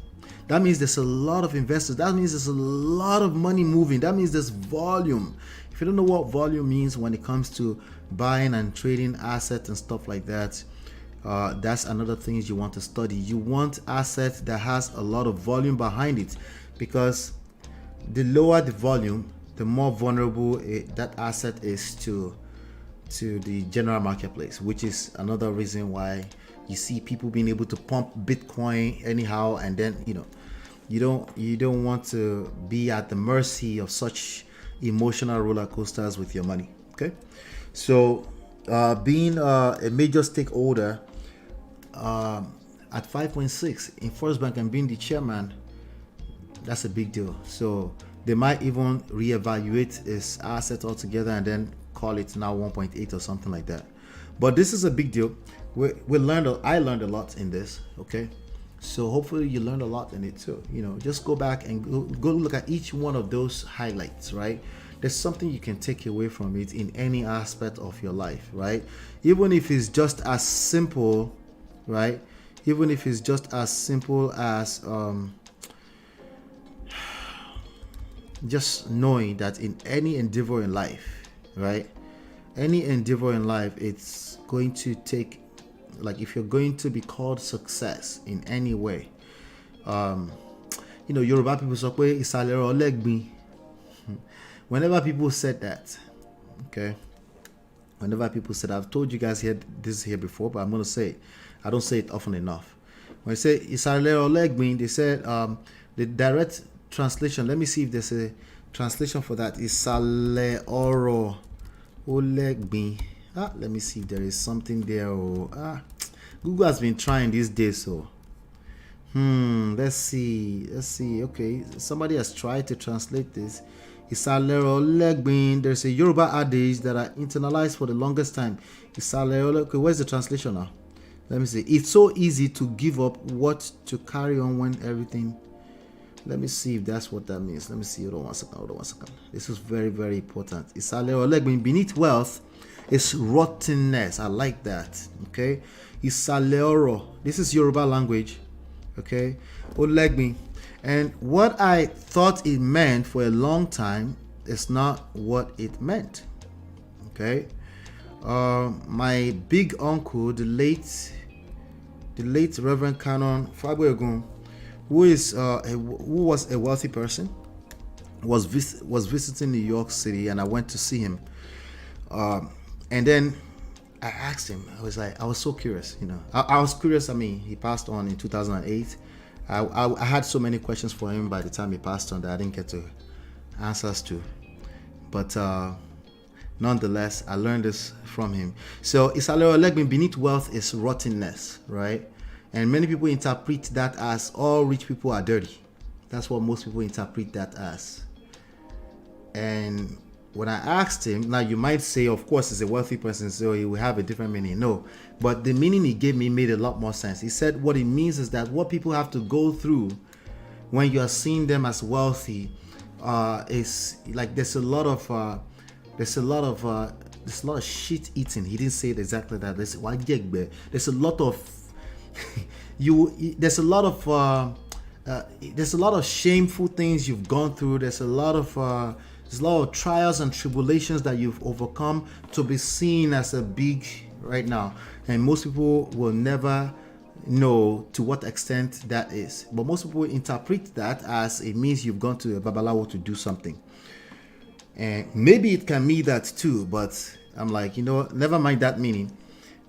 Speaker 7: that means there's a lot of investors. That means there's a lot of money moving. That means there's volume. If you don't know what volume means when it comes to buying and trading assets and stuff like that, that's another thing you want to study. You want assets that has a lot of volume behind it, because the lower the volume, the more vulnerable that asset is to the general marketplace, which is another reason why you see people being able to pump Bitcoin anyhow, and then you don't want to be at the mercy of such emotional roller coasters with your money. Okay, so being a major stakeholder at 5.6 in First Bank and being the chairman, that's a big deal. So they might even reevaluate his assets altogether and then call it now 1.8 or something like that. But this is a big deal. I learned a lot in this. Okay, so hopefully you learned a lot in it too. Just go back and go look at each one of those highlights, right? There's something you can take away from it in any aspect of your life, right? Even if it's just as simple, right? Even if it's just as simple as just knowing that in any endeavor in life, right? Any endeavor in life, it's going to take, like, if you're going to be called success in any way, Yoruba people say isalero olegbi. Whenever people said that, okay, whenever people said, I've told you guys this here before, but I'm going to say it. I don't say it often enough. When I say isalero olegbi, they said the direct translation, let me see if there's a translation for that, isalero olegbi. Let me see if there is something there. Google has been trying these days, so let's see. Okay, somebody has tried to translate this. Isalero legbin. There's a Yoruba adage that I internalized for the longest time. Isalero. Okay, where's the translation now? Let me see. It's so easy to give up what to carry on when everything. Let me see if that's what that means. Let me see. Hold on one second. This is very, very important. Isalero legbin. Beneath wealth is rottenness. I like that. Okay. Isalero. This is Yoruba language. Okay. Olegbin. And what I thought it meant for a long time is not what it meant. Okay. My big uncle, the late the late Reverend Canon Fagbegun, who was a wealthy person, was visiting New York City, and I went to see him. And then I asked him. I was so curious, you know. I was curious. I mean, he passed on in 2008. I had so many questions for him by the time he passed on that I didn't get to answers to. But nonetheless, I learned this from him. So Isalero Legbe, beneath wealth is rottenness, right? And many people interpret that as all rich people are dirty. That's what most people interpret that as. And when I asked him, now you might say, of course, he's a wealthy person, so he will have a different meaning. No, but the meaning he gave me made a lot more sense. He said what it means is that what people have to go through when you are seeing them as wealthy is like there's a lot of shit eating. He didn't say it exactly that. There's a lot of there's a lot of shameful things you've gone through. There's a lot of trials and tribulations that you've overcome to be seen as a big right now. And most people will never know to what extent that is. But most people interpret that as it means you've gone to a babalawo to do something. And maybe it can mean that too, but I'm like, never mind that meaning.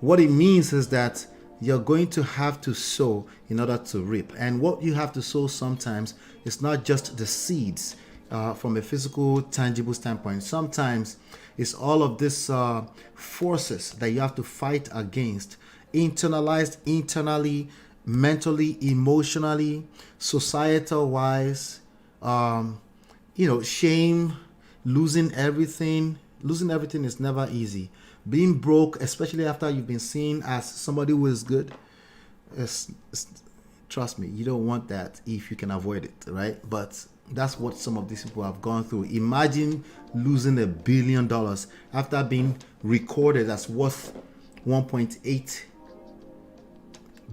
Speaker 7: What it means is that you're going to have to sow in order to reap. And what you have to sow sometimes is not just the seeds from a physical, tangible standpoint. Sometimes it's all of these forces that you have to fight against, internalized, internally, mentally, emotionally, societal-wise, shame, losing everything. Losing everything is never easy. Being broke, especially after you've been seen as somebody who is good, trust me, you don't want that if you can avoid it, right? But that's what some of these people have gone through. Imagine losing $1 billion after being recorded as worth $1.8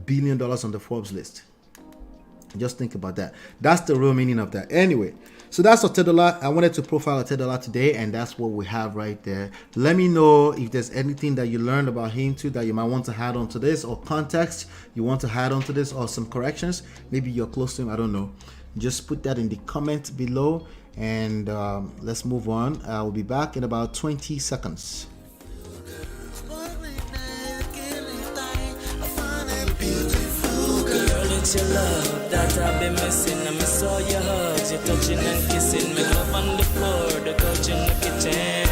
Speaker 7: billion on the Forbes list. Just think about that. That's the real meaning of that. Anyway, so that's OTEDDOLA. I wanted to profile OTEDDOLA today, and that's what we have right there. Let me know if there's anything that you learned about him too that you might want to add on to this, or context you want to add on to this, or some corrections. Maybe you're close to him, I don't know. Just put that in the comment below, and let's move on. I'll be back in about 20 seconds.
Speaker 1: It's your love that I've been missing. I miss all your hugs, your touching and kissing. Make love on the floor, the couch in the kitchen.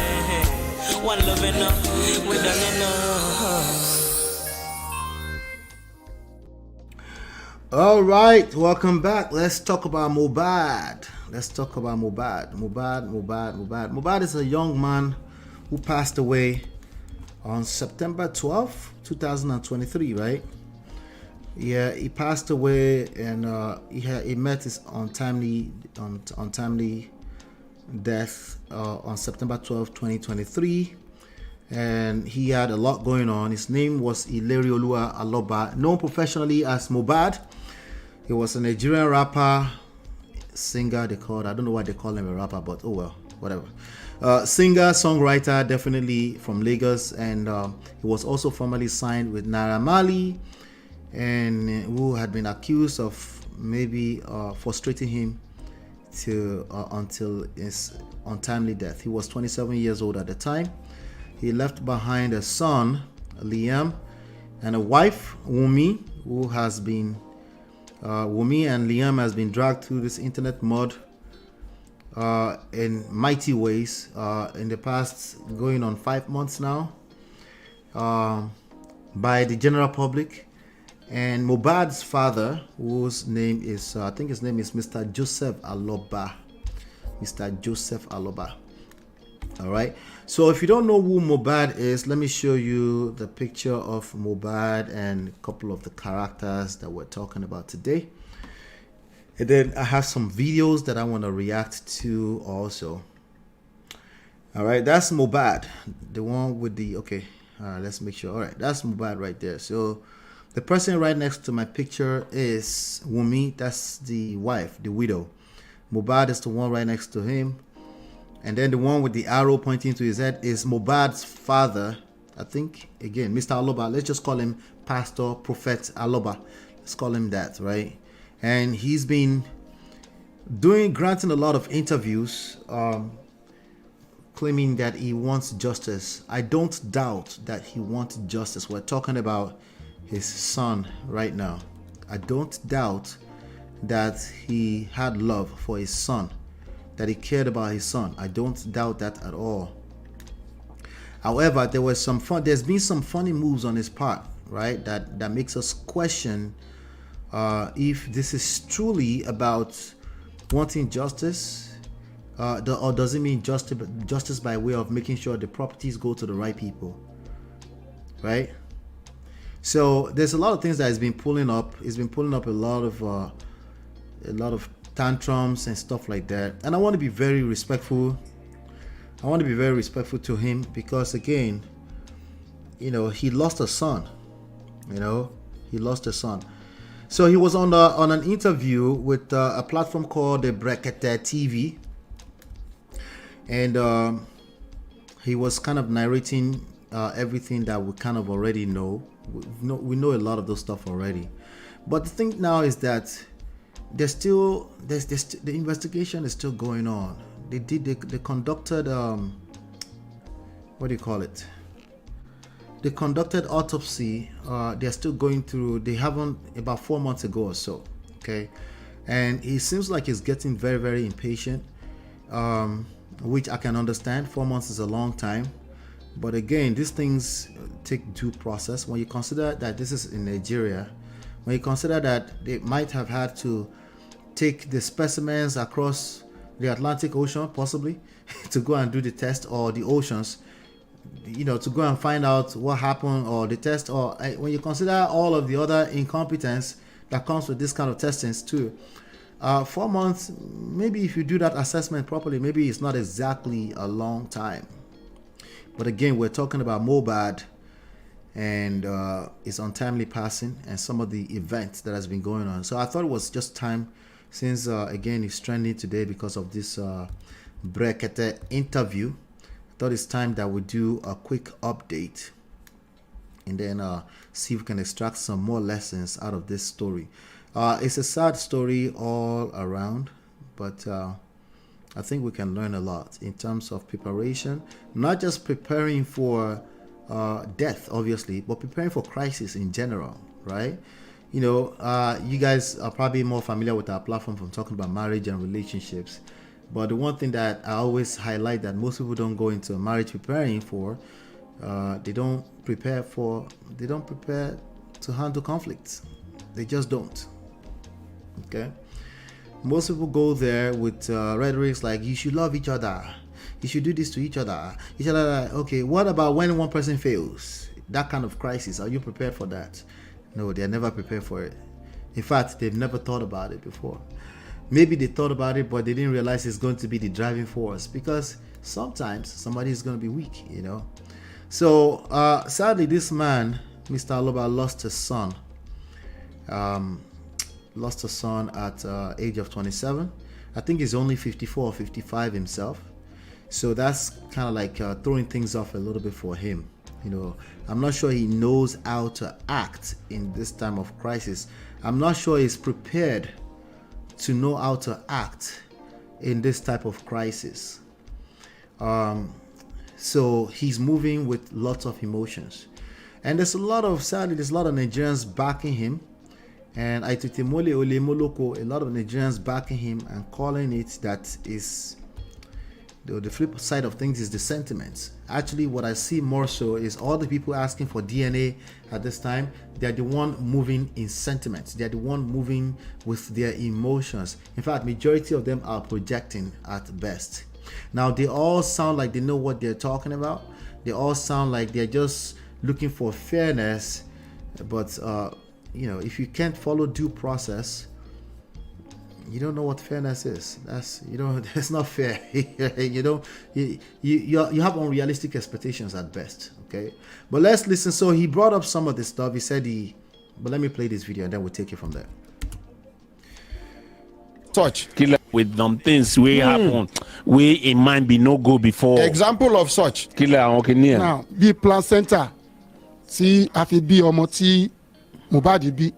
Speaker 1: One love enough, we done enough.
Speaker 7: All right, welcome back. Let's talk about Mohbad. Mohbad is a young man who passed away on September 12th, 2023, right? Yeah, he passed away, and he met his untimely death on September 12, 2023, and he had a lot going on. His name was Ilerioluwa Aloba, known professionally as Mohbad. He was a Nigerian rapper, singer. I don't know why they call him a rapper, but oh well, whatever. Singer, songwriter, definitely from Lagos, and he was also formerly signed with Naira Marley, and who had been accused of maybe frustrating him until his untimely death. He was 27 years old at the time. He left behind a son, Liam, and a wife, Wumi, Wumi and Liam has been dragged through this internet mud in mighty ways in the past going on 5 months now by the general public. And Mohbad's father, whose name is, I think his name is Mr. Joseph Aloba. All right. So if you don't know who Mohbad is, let me show you the picture of Mohbad and a couple of the characters that we're talking about today. And then I have some videos that I want to react to also. All right. That's Mohbad. The one with the, okay. All right. Let's make sure. All right. That's Mohbad right there. So the person right next to my picture is Wumi. That's the wife, the widow. Mohbad is the one right next to him. And then the one with the arrow pointing to his head is Mohbad's father, I think, again, Mr. Aloba, let's just call him Pastor Prophet Aloba. Let's call him that, right? And he's been granting a lot of interviews, claiming that he wants justice. I don't doubt that he wants justice. We're talking about his son right now. I don't doubt that he had love for his son, that he cared about his son. I don't doubt that at all. However, there's been some funny moves on his part, right? That makes us question if this is truly about wanting justice, or does it mean justice by way of making sure the properties go to the right people, right? So there's a lot of things that he's been pulling up. He's been pulling up a lot of tantrums and stuff like that. And I want to be very respectful. I want to be very respectful to him because, again, you know, he lost a son. You know, he lost a son. So he was on an interview with a platform called the Brekete TV, and he was kind of narrating everything that we kind of already know. We know a lot of those stuff already, but the thing now is that the investigation is still going on. They conducted what do you call it? They conducted autopsy. They're still going through. They haven't, about 4 months ago or so. Okay, and it seems like he's getting very, very impatient, which I can understand. 4 months is a long time, but again, these things take due process. When you consider that this is in Nigeria, when you consider that they might have had to take the specimens across the Atlantic Ocean, possibly, to go and do the test, or the oceans, you know, to go and find out what happened, or the test, or when you consider all of the other incompetence that comes with this kind of testings too, 4 months, maybe if you do that assessment properly, maybe it's not exactly a long time. But again, we're talking about MOHBAD and its untimely passing and some of the events that has been going on. So I thought it was just time, since again it's trending today because of this Brekete interview. I thought it's time that we do a quick update and then see if we can extract some more lessons out of this story. It's a sad story all around, but I think we can learn a lot in terms of preparation, not just preparing for death, obviously, but preparing for crisis in general, right? You know, you guys are probably more familiar with our platform from talking about marriage and relationships. But the one thing that I always highlight that most people don't go into marriage preparing for, they don't prepare to handle conflicts. They just don't. Okay? Most people go there with rhetorics like, you should love each other, you should do this to each other. Okay, what about when one person fails? That kind of crisis, are you prepared for that? No, they're never prepared for it. In fact, they've never thought about it before. Maybe they thought about it, but they didn't realize it's going to be the driving force, because sometimes somebody is going to be weak, you know. So sadly, this man, Mr. Aloba, lost his son. Lost a son at age of 27. I think he's only 54 or 55 himself. So that's kind of like throwing things off a little bit for him. You know, I'm not sure he knows how to act in this time of crisis. I'm not sure he's prepared to know how to act in this type of crisis. So he's moving with lots of emotions. And sadly, there's a lot of Nigerians backing him. And a lot of Nigerians backing him and calling it that is the flip side of things is the sentiments. Actually, what I see more so is all the people asking for DNA at this time, they're the one moving in sentiments. They're the one moving with their emotions. In fact, majority of them are projecting at best. Now, they all sound like they know what they're talking about. They all sound like they're just looking for fairness. But, you know, if you can't follow due process, you don't know what fairness is. That's not fair. You have unrealistic expectations at best. Okay, but let's listen. So he brought up some of this stuff. He said but let me play this video and then we'll take it from there.
Speaker 8: Touch. with some things we happen, we in mind be no go before.
Speaker 9: Example of such.
Speaker 8: Killer okay near.
Speaker 9: Now, bí placenta tí a fi bí ọmọ tí Mohbad bí.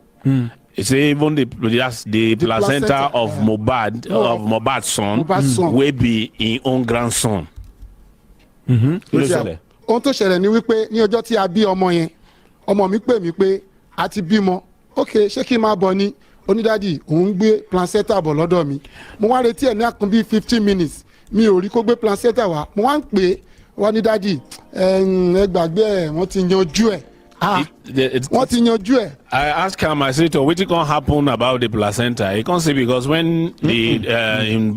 Speaker 8: It's even the placenta of Mohbad's son will be in own grandson.
Speaker 9: Ohun tó ṣẹlẹ̀ ni wípé ní ọjọ́ tí a bí ọmọ yẹn, ọmọ mi pè mí pé a ti bímọ. Okay, ṣé kí n máa bọ̀ ni? Onídàdí òun gbé placenta bọ̀ lọ́dọ̀ mi. Mo wá retí ẹ̀ ní àkùn bíi 15 minutes. Mi ò rí kó gbé placenta wá. Mo wá ń pè é, wọ́n ní dádì ẹ gbàgbé ẹ̀ wọ́n ti yanjú ẹ̀. Wọ́n ti yanjú ẹ̀.
Speaker 8: I ask him, I say, what can happen about the placenta? He can't say because when the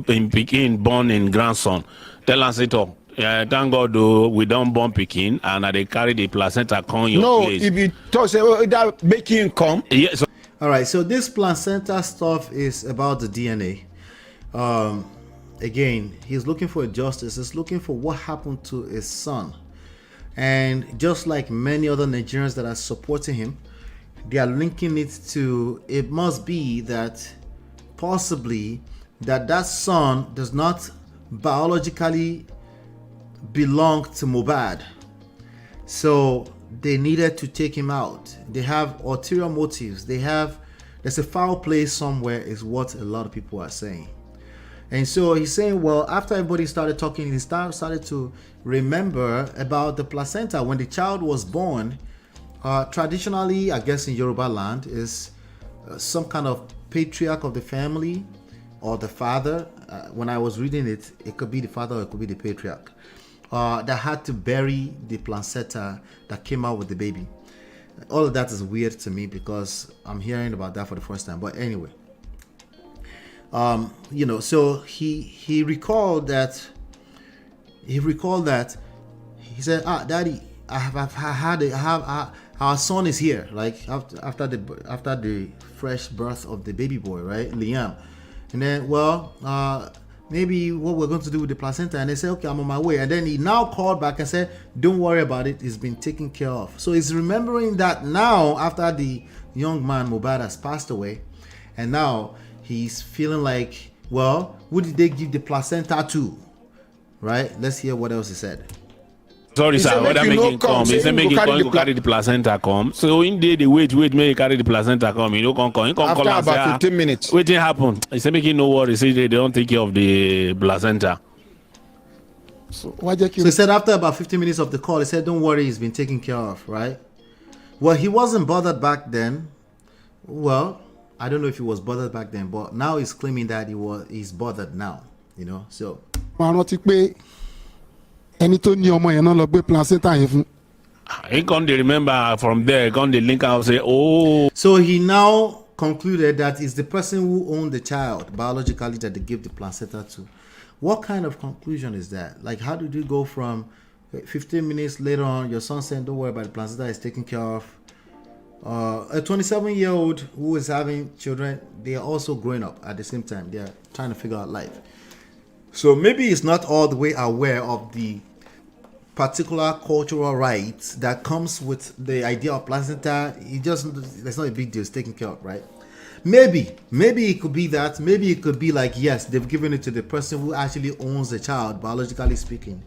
Speaker 8: in Pekin born in grandson, tell us it all. Thank God we don't born Pekin and they carry the placenta come your place.
Speaker 5: No, if you talk say that making come.
Speaker 8: Yes.
Speaker 7: All right, so this placenta stuff is about the DNA. Again, he's looking for justice. He's looking for what happened to his son. And just like many other Nigerians that are supporting him, they are linking it to, it must be that possibly that son does not biologically belong to Mohbad. So they needed to take him out. They have ulterior motives. There's a foul play somewhere is what a lot of people are saying. And so he's saying, well, after everybody started talking, he started to remember about the placenta. When the child was born, traditionally, I guess in Yoruba land, is some kind of patriarch of the family or the father. When I was reading it, it could be the father or it could be the patriarch. That had to bury the placenta that came out with the baby. All of that is weird to me because I'm hearing about that for the first time. But anyway, so he recalled that. He said, Daddy, our son is here. Like after the fresh birth of the baby boy, right, Liam, and then maybe what we're going to do with the placenta. And they say, okay, I'm on my way. And then he now called back and said, don't worry about it. It's been taken care of. So he's remembering that now after the young man, Mohbad, has passed away. And now he's feeling like, well, who did they give the placenta to? Right? Let's hear what else he said.
Speaker 8: Sorry, sir. What I'm making come. He said making come carry the placenta come. So in the wait, may carry the placenta come. You don't come.
Speaker 9: After about 15 minutes.
Speaker 8: Waiting happen. He said making no worries. They don't take care of the placenta.
Speaker 7: So he said after about 15 minutes of the call, he said, don't worry, it's been taken care of, right? Well, he wasn't bothered back then. Well, I don't know if he was bothered back then, but now he's claiming that he's bothered now, so.
Speaker 9: Ẹni tó ní ọmọ yẹn náà lọ gbé placenta yẹn fún.
Speaker 8: He can't remember from there. Can't the link out say, oh.
Speaker 7: So he now concluded that it's the person who owned the child biologically that they gave the placenta to. What kind of conclusion is that? Like, how did you go from 15 minutes later on, your son saying, don't worry about the placenta, is taken care of? A 27-year-old who is having children, they are also growing up at the same time. They are trying to figure out life. So maybe he's not all the way aware of the particular cultural rights that comes with the idea of placenta. There's not a big deal. It's taken care of, right? Maybe it could be that. Maybe it could be like, yes, they've given it to the person who actually owns the child, biologically speaking.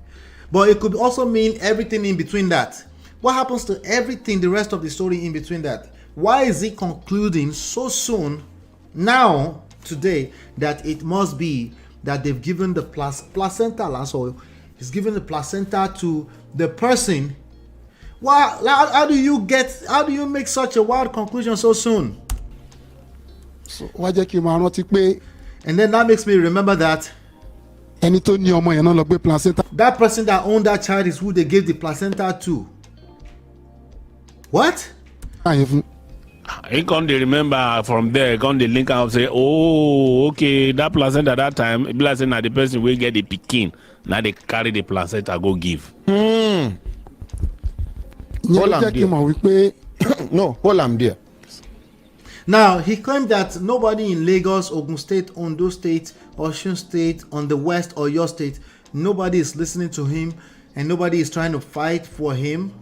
Speaker 7: But it could also mean everything in between that. What happens to everything, the rest of the story in between that? Why is he concluding so soon, now, today, that it must be that they've given the placenta, so he's given the placenta to the person? How do you make such a wild conclusion so soon?
Speaker 9: Why jẹ́ kí n máa rántí pé.
Speaker 7: And then that makes me remember that
Speaker 9: ẹni tó ní ọmọ yẹn náà lọ gbé placenta.
Speaker 7: That person that owned that child is who they gave the placenta to. What?
Speaker 8: He can't remember from there. Can't the link out say, oh, okay, that placenta that time, it be like saying that the person will get the pikin. Now they carry the placenta go give.
Speaker 9: Hold am there.
Speaker 7: Now, he claimed that nobody in Lagos, Ogun State, Ondo State, Osun State, on the West or your state, nobody is listening to him and nobody is trying to fight for him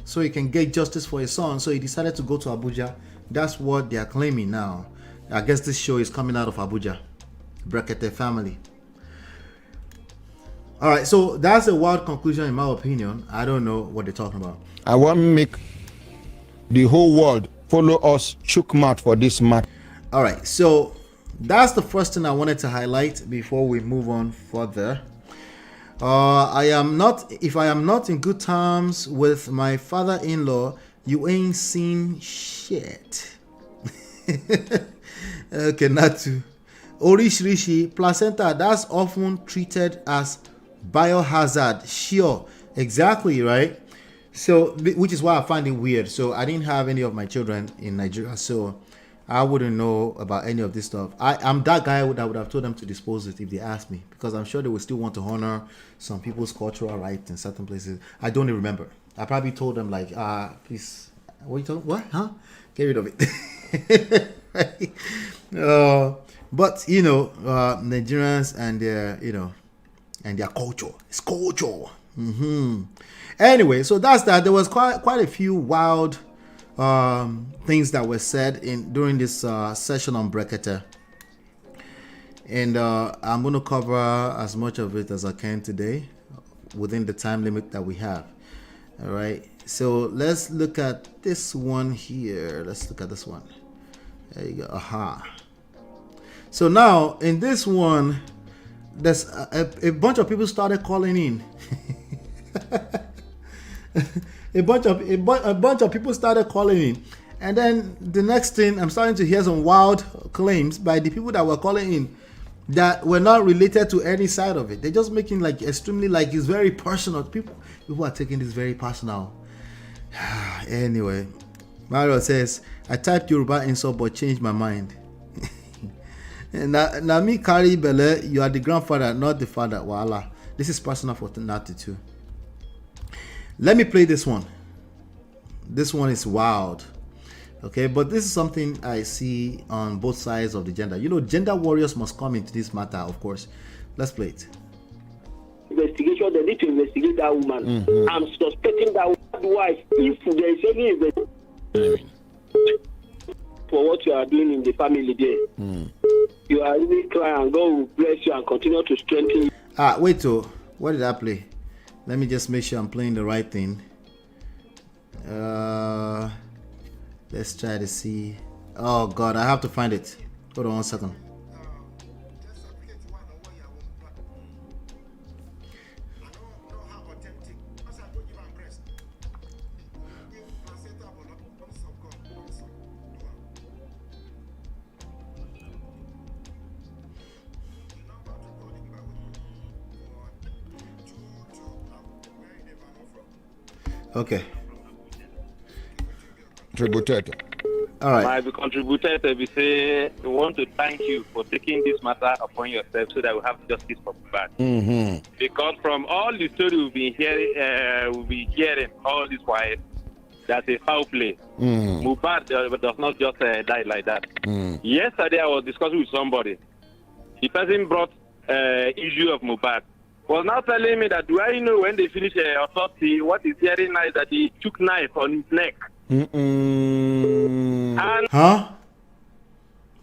Speaker 7: so he can get justice for his son. So he decided to go to Abuja. That's what they are claiming now. I guess this show is coming out of Abuja. Brekete family. All right, so that's a wild conclusion in my opinion. I don't know what they're talking about.
Speaker 10: I want to make the whole world follow us chook mouth for this matter.
Speaker 7: All right, so that's the first thing I wanted to highlight before we move on further. If I am not in good terms with my father-in-law, you ain't seen shit. Okay, Natu. Orishirishi, placenta, that's often treated as biohazard. Sure, exactly, right? So, which is why I find it weird. So, I didn't have any of my children in Nigeria, so I wouldn't know about any of this stuff. I'm that guy that would have told them to dispose it if they asked me, because I'm sure they would still want to honor some people's cultural rights in certain places. I don't even remember. I probably told them like, please, what are you talking? What? Huh? Get rid of it. Right? But you know, Nigerians and their, you know, and their culture. It's culture. Anyway, so that's that. There was quite a few wild things that were said during this session on Brekete, and I'm going to cover as much of it as I can today within the time limit that we have. All right, so let's look at this one here. Let's look at this one. There you go. So now in this one, there's a bunch of people started calling in. A bunch of people started calling in, and then the next thing, I'm starting to hear some wild claims by the people that were calling in that were not related to any side of it. They're just making like extremely, like, it's very personal. People are taking this very personal. Anyway, Mario says, I typed Yoruba insult but changed my mind. Now me carry belle, you are the grandfather, not the father. Voila. This is personal for NATU too. Let me play this one. This one is wild. Okay, but this is something I see on both sides of the gender. You know, gender warriors must come into this matter, of course. Let's play it.
Speaker 11: Investigation, they need to investigate that woman. I'm suspecting that wife, if there is any investigation for what you are doing in the family there, you are really crying, and God will bless you and continue to strengthen you.
Speaker 7: Wait, what did I play? Let me just make sure I'm playing the right thing. Let's try to see. Oh God, I have to find it. Hold on 1 second. Okay.
Speaker 10: Contributed.
Speaker 7: All right.
Speaker 12: Might be contributed. We say we want to thank you for taking this matter upon yourself so that we have justice for Mohbad. Because from all the story we'll be hearing all this while, that's a foul play. Mohbad does not just die like that. Yesterday I was discussing with somebody. The person brought issue of Mohbad. Was now telling me that, do I know when they finish autopsy, what is hearing now is that he took knife on his neck.
Speaker 7: Huh?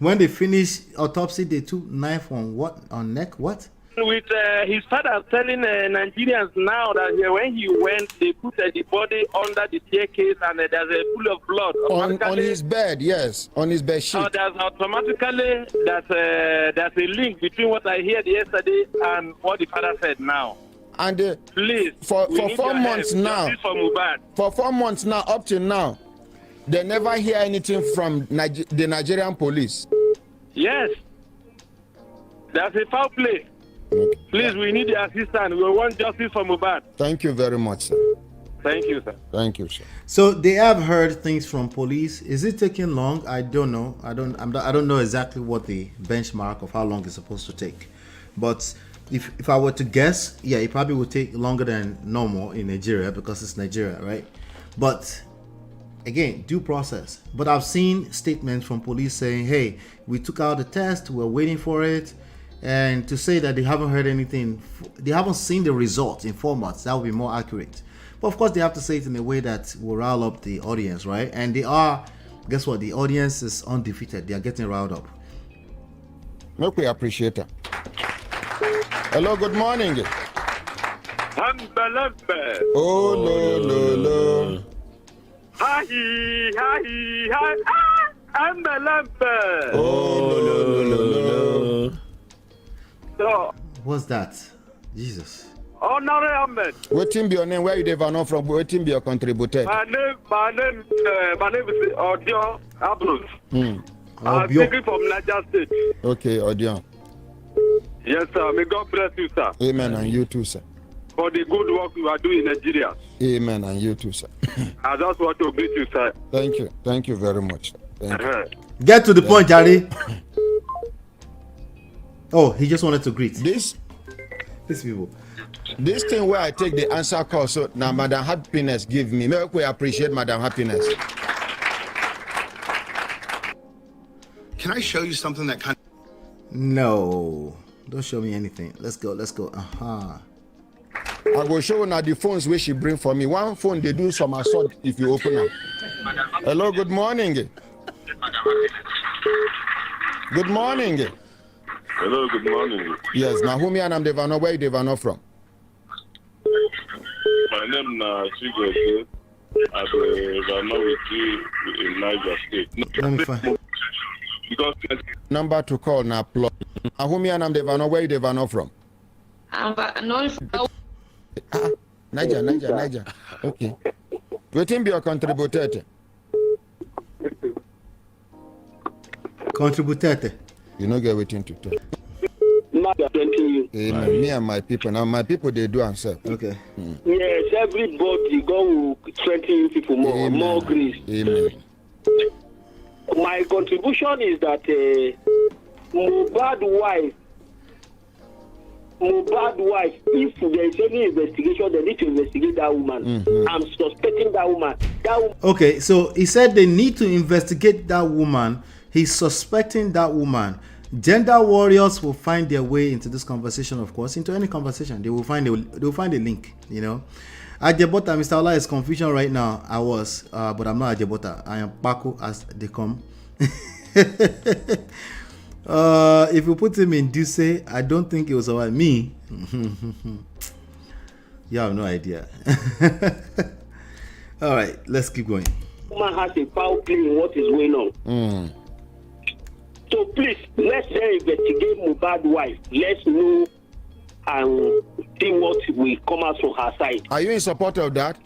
Speaker 7: When they finish autopsy, they took knife on what? On neck? What?
Speaker 12: With his father telling Nigerians now that when he went, they put the body under the staircase and there's a pool of blood.
Speaker 10: On his bed, yes. On his bed sheet.
Speaker 12: So there's automatically, there's a link between what I heard yesterday and what the father said now.
Speaker 10: And
Speaker 12: please,
Speaker 10: for 4 months now, for 4 months now, up to now, they never hear anything from the Nigerian police.
Speaker 12: Yes. That's a foul play. Please, we need the assistance. We want justice for Mohbad.
Speaker 10: Thank you very much, sir.
Speaker 12: Thank you, sir.
Speaker 10: Thank you, sir.
Speaker 7: So they have heard things from police. Is it taking long? I don't know. I don't know exactly what the benchmark of how long it's supposed to take. But if I were to guess, yeah, it probably would take longer than normal in Nigeria because it's Nigeria, right? But again, due process. But I've seen statements from police saying, hey, we took out the test, we're waiting for it. And to say that they haven't heard anything, they haven't seen the results in 4 months, that would be more accurate. But of course, they have to say it in a way that will rile up the audience, right? And they are, guess what? The audience is undefeated. They are getting riled up.
Speaker 10: Make we appreciate her. Hello, good morning. Oh, no.
Speaker 12: Hi.
Speaker 10: Oh,
Speaker 12: So,
Speaker 7: What's that? Jesus.
Speaker 12: Honorable.
Speaker 10: waiting be your name, where you never know from, waiting be your contributed.
Speaker 12: My name is Audio Abnus. I'm
Speaker 7: Obio.
Speaker 12: speaking from Niger State.
Speaker 10: Okay, Odion.
Speaker 12: Yes, sir. May God bless you, sir,
Speaker 10: Amen, and you too, sir.
Speaker 12: for the good work you are doing in Nigeria.
Speaker 10: Amen, and you too, sir.
Speaker 12: I just want to greet you, sir.
Speaker 10: Thank you very much. Thank you.
Speaker 7: Get to the point, Jerry. Oh, he just wanted to greet
Speaker 10: These
Speaker 7: people.
Speaker 10: This thing where I take the answer call, so now Madam Happiness give me. Make we appreciate Madam Happiness.
Speaker 2: Can I show you something that kind
Speaker 7: No, don't show me anything. Let's go.
Speaker 10: I will show you now the phones where she bring for me. One phone they do some assault if you open them. Hello, good morning. Good morning.
Speaker 12: Hello, good morning.
Speaker 10: Yes, now who me and I'm Devano. Where you Devano from?
Speaker 12: My name is Chigozie. I'm with you in Niger State.
Speaker 7: Let me find.
Speaker 12: Because
Speaker 10: Number to call now. Plug. Now who me and I'm Devano. Where you Devano from? Niger. Okay. Waiting be your contributed.
Speaker 7: Contributed.
Speaker 10: You know get waiting to talk.
Speaker 11: You.
Speaker 10: Amen. Me and my people. Now my people they do answer.
Speaker 7: Okay.
Speaker 11: Yes, everybody God will strengthen you people more,
Speaker 10: Amen.
Speaker 11: more grace.
Speaker 10: Amen.
Speaker 11: My contribution is that Mohbad's wife, if there is any investigation, they need to investigate that woman. I'm suspecting that woman.
Speaker 7: Okay, so he said they need to investigate that woman. He's suspecting that woman. Gender warriors will find their way into this conversation, of course, into any conversation. They will find a link, you know. Ajebota, Mr. Ola is confusion right now. I was, but I'm not Ajebota. I am Paco as they come. If you put him in Duce, I don't think it was about me. You have no idea. All right, let's keep going.
Speaker 11: Woman has a foul play in what is going on. So please, let's investigate Mohbad's wife. Let's know and see what will come out from her side.
Speaker 10: Are you in support of that?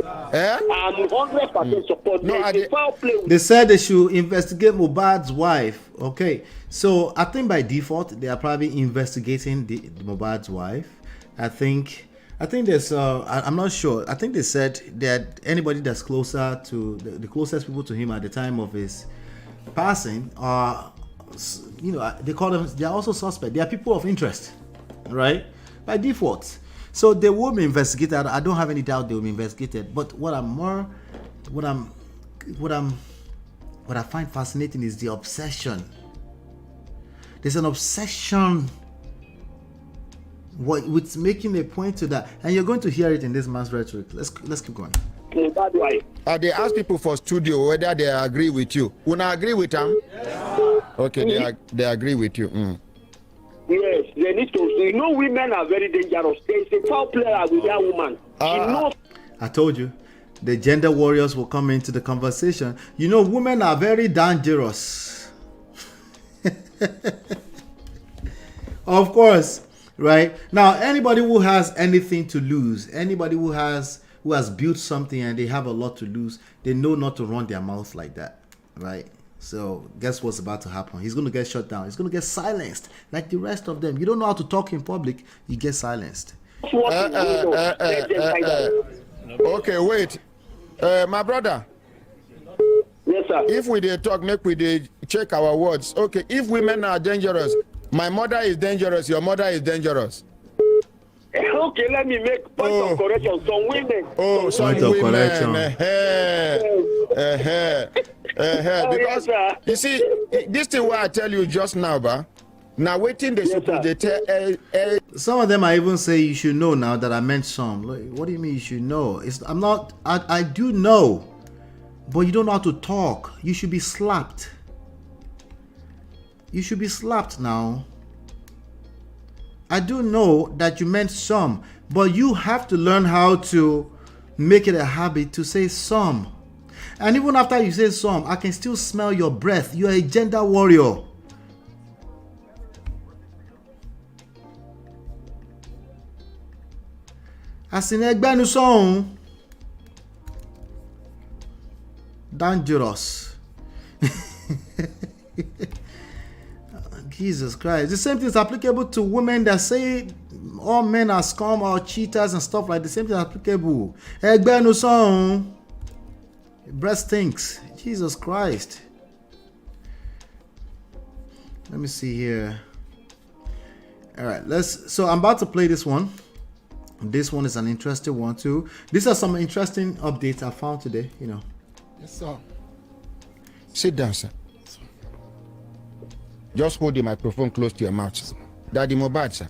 Speaker 11: I'm 100% support.
Speaker 10: No,
Speaker 11: Foul play.
Speaker 7: They said they should investigate Mohbad's wife. Okay, so I think by default they are probably investigating the Mohbad's wife. I think there's I'm not sure. I think they said that anybody that's closer to the closest people to him at the time of his passing are, you know, they call them, they are also suspect. They are people of interest, right? By default. So they will be investigated. I don't have any doubt they will be investigated. But what I find fascinating is the obsession. There's an obsession with making a point to that, and you're going to hear it in this man's rhetoric. Let's keep going.
Speaker 10: They ask people for studio whether they agree with you. Una agree with them? Yes. Okay, they agree with you.
Speaker 11: Yes, they need to. You know, women are very dangerous. There is a foul player with that woman. She knows.
Speaker 7: I told you, the gender warriors will come into the conversation. You know, women are very dangerous. Of course, right? Now, anybody who has anything to lose, anybody who has built something and they have a lot to lose, they know not to run their mouth like that, right? So guess what's about to happen? He's going to get shut down. He's going to get silenced like the rest of them. You don't know how to talk in public, you get silenced.
Speaker 10: Okay, wait. My brother.
Speaker 11: Yes, sir.
Speaker 10: If we dey talk, make we dey check our words. Okay, if women are dangerous, my mother is dangerous, your mother is dangerous.
Speaker 11: Okay, let me make point of correction. Some women.
Speaker 10: Some women. Because you see, this thing what I tell you just now, ba. Now waiting they suppose they tell.
Speaker 7: Some of them I even say you should know now that I meant some. Like, what do you mean you should know? I do know, but you don't know how to talk. You should be slapped. You should be slapped now. I do know that you meant some, but you have to learn how to make it a habit to say some. And even after you say some, I can still smell your breath. You are a gender warrior. Asinegbenu song. Dangerous. Jesus Christ. The same thing is applicable to women that say all men are scum or cheaters and stuff like the same thing is applicable. Egbenu song. Breast stinks. Jesus Christ. Let me see here. All right, so I'm about to play this one. This one is an interesting one too. These are some interesting updates I found today, you know.
Speaker 9: Yes, sir.
Speaker 10: Sit down, sir. Just hold the microphone close to your mouth, sir. Daddy Mohbad, sir.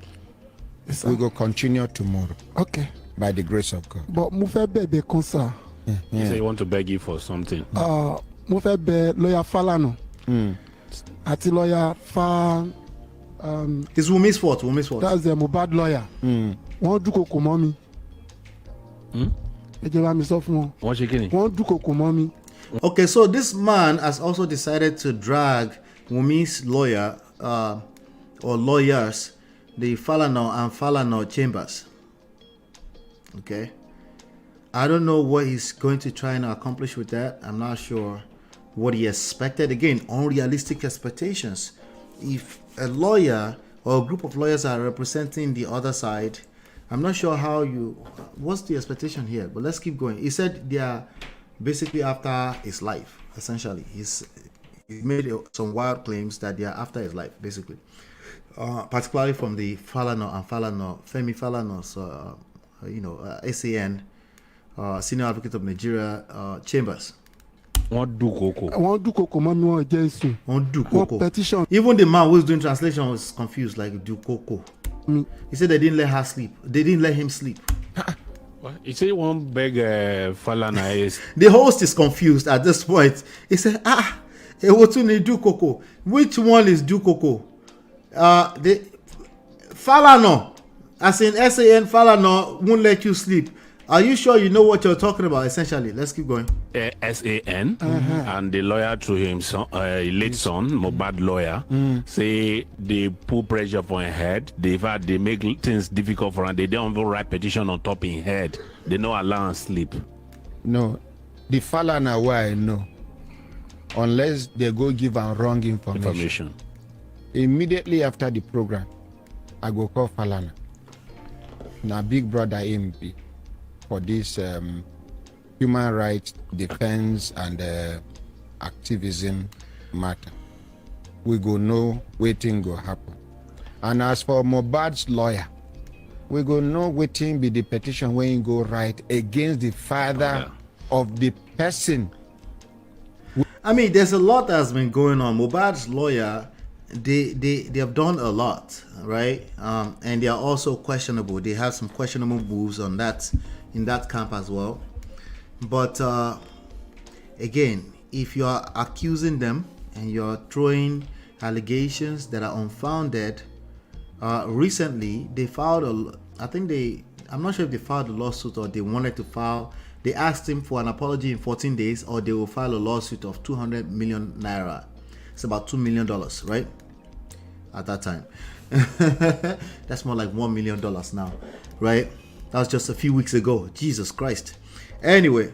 Speaker 9: Yes, sir.
Speaker 10: We go continue tomorrow.
Speaker 9: Okay.
Speaker 10: By the grace of God.
Speaker 9: But mo fẹ́ bẹ̀bẹ̀ kan, sir.
Speaker 8: You say you want to beg you for something.
Speaker 9: Mo fẹ́ bẹ̀ lawyer Falana. Àti lawyer
Speaker 7: It's Wumi's fault.
Speaker 9: That's the Mohbad lawyer. Wọ́n dúnkokò mọ́ mi. Ẹ jẹ́ bá mi sọ fún wọn. Wọ́n dúnkokò mọ́ mi.
Speaker 7: Okay, so this man has also decided to drag Wumi's lawyer or lawyers, the Falana and Falana chambers. Okay. I don't know what he's going to try and accomplish with that. I'm not sure what he expected. Again, unrealistic expectations. If a lawyer or a group of lawyers are representing the other side, I'm not sure what's the expectation here, but let's keep going. He said they are basically after his life, essentially. He made some wild claims that they are after his life, basically. Particularly from the Falana and Falana, FEMI Falana's, SAN, Senior Advocate of Nigeria chambers.
Speaker 9: Wọ́n dúnkokò mọ́ mi, wọ́n jẹ́ ìsùn. Wọ́n petition.
Speaker 7: Even the man who's doing translation was confused, like dúnkokò. He said they didn't let her sleep. They didn't let him sleep.
Speaker 8: He said one beg Falana is.
Speaker 7: The host is confused at this point. He said, Ewotuni dúnkokò. Which one is dúnkokò? The Falana, as in SAN Falana, won't let you sleep. Are you sure you know what you're talking about? Essentially, let's keep going.
Speaker 8: SAN and the lawyer to him, late son, Mohbad lawyer, say they put pressure for his head. They make things difficult for him. They don't even write petition on top of his head. They don't allow him sleep.
Speaker 10: No, the Falana why I know, unless they go give him wrong information. Immediately after the program, I go call Falana. Now, big brother MP. For this human rights defense and activism matter, we go know waiting go happen. And as for Mohbad's lawyer, we go know waiting be the petition when you go right against the father of the person.
Speaker 7: I mean, there's a lot that's been going on. Mohbad's lawyer, they have done a lot, right? And they are also questionable. They have some questionable moves on that. In that camp as well. But again, if you are accusing them and you're throwing allegations that are unfounded, recently they filed I'm not sure if they filed a lawsuit or they wanted to file, they asked him for an apology in 14 days or they will file a lawsuit of 200 million naira. It's about $2 million, right? At that time. That's more like $1 million now, right? That was just a few weeks ago. Jesus Christ. Anyway,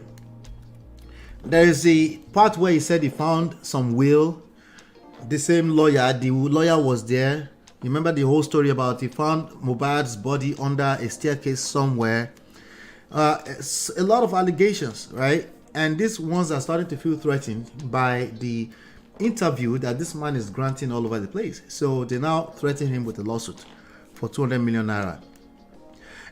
Speaker 7: there is a part where he said he found some will. The same lawyer, the lawyer was there. You remember the whole story about he found Mohbad's body under a staircase somewhere. It's a lot of allegations, right? And these ones are starting to feel threatened by the interview that this man is granting all over the place. So they now threaten him with a lawsuit for 200 million naira.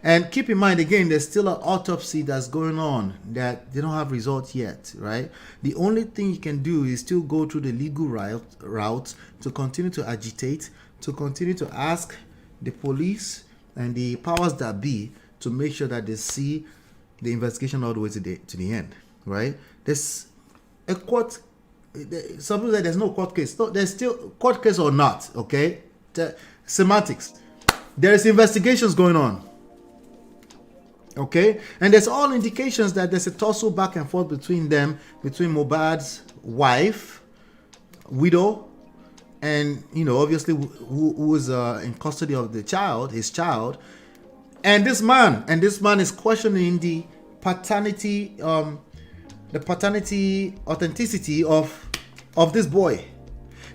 Speaker 7: And keep in mind, again, there's still an autopsy that's going on that they don't have results yet, right? The only thing you can do is still go through the legal route to continue to agitate, to continue to ask the police and the powers that be to make sure that they see the investigation all the way to the end, right? There's a court some people say there's no court case. No, there's still court case or not. Okay, semantics. There is investigations going on. Okay, and there's all indications that there's a tussle back and forth between them, between Mohbad's wife, widow, and obviously who is in custody of his child, and this man is questioning the paternity authenticity of this boy,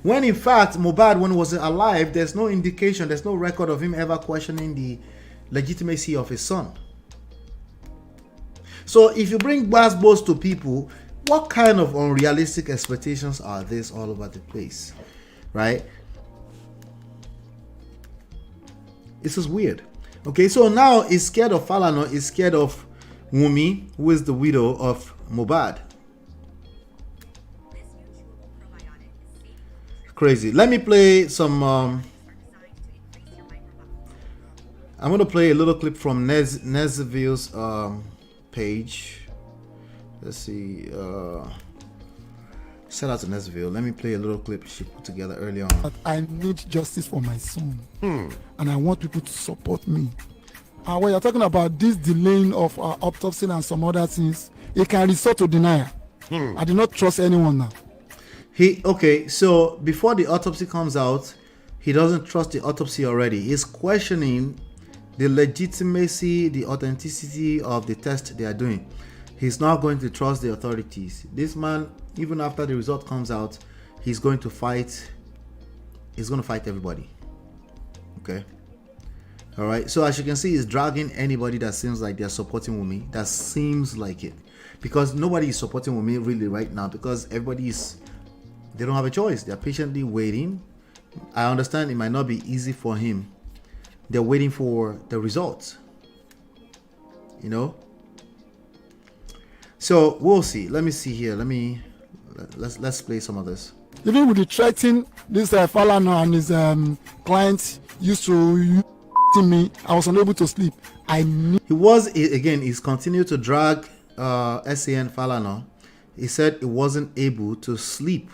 Speaker 7: when in fact Mohbad, when he was alive, there's no indication, there's no record of him ever questioning the legitimacy of his son. So if you bring basketballs to people, what kind of unrealistic expectations are this all over the place, right? This is weird. Okay, so now he's scared of Falana, he's scared of Wunmi, who is the widow of Mohbad. Crazy. Let me play some. I'm going to play a little clip from Nezville's page. Let's see. Shout out to Nezville. Let me play a little clip she put together earlier on.
Speaker 9: But I need justice for my son, and I want people to support me. When you're talking about this delaying of autopsy and some other things, it can resort to denial. I do not trust anyone now.
Speaker 7: So before the autopsy comes out, he doesn't trust the autopsy already. He's questioning the legitimacy, the authenticity of the test they are doing. He's not going to trust the authorities. This man, even after the result comes out, he's going to fight. He's going to fight everybody. Okay. All right. So as you can see, he's dragging anybody that seems like they're supporting Wunmi. That seems like it, because nobody is supporting Wunmi really right now, because everybody is. They don't have a choice. They're patiently waiting. I understand it might not be easy for him. They're waiting for the results. So we'll see. Let me see here. Let's play some of this.
Speaker 9: Even with the threatening, this Falana and his clients used to me, I was unable to sleep.
Speaker 7: He's continued to drag SAN Falana. He said he wasn't able to sleep.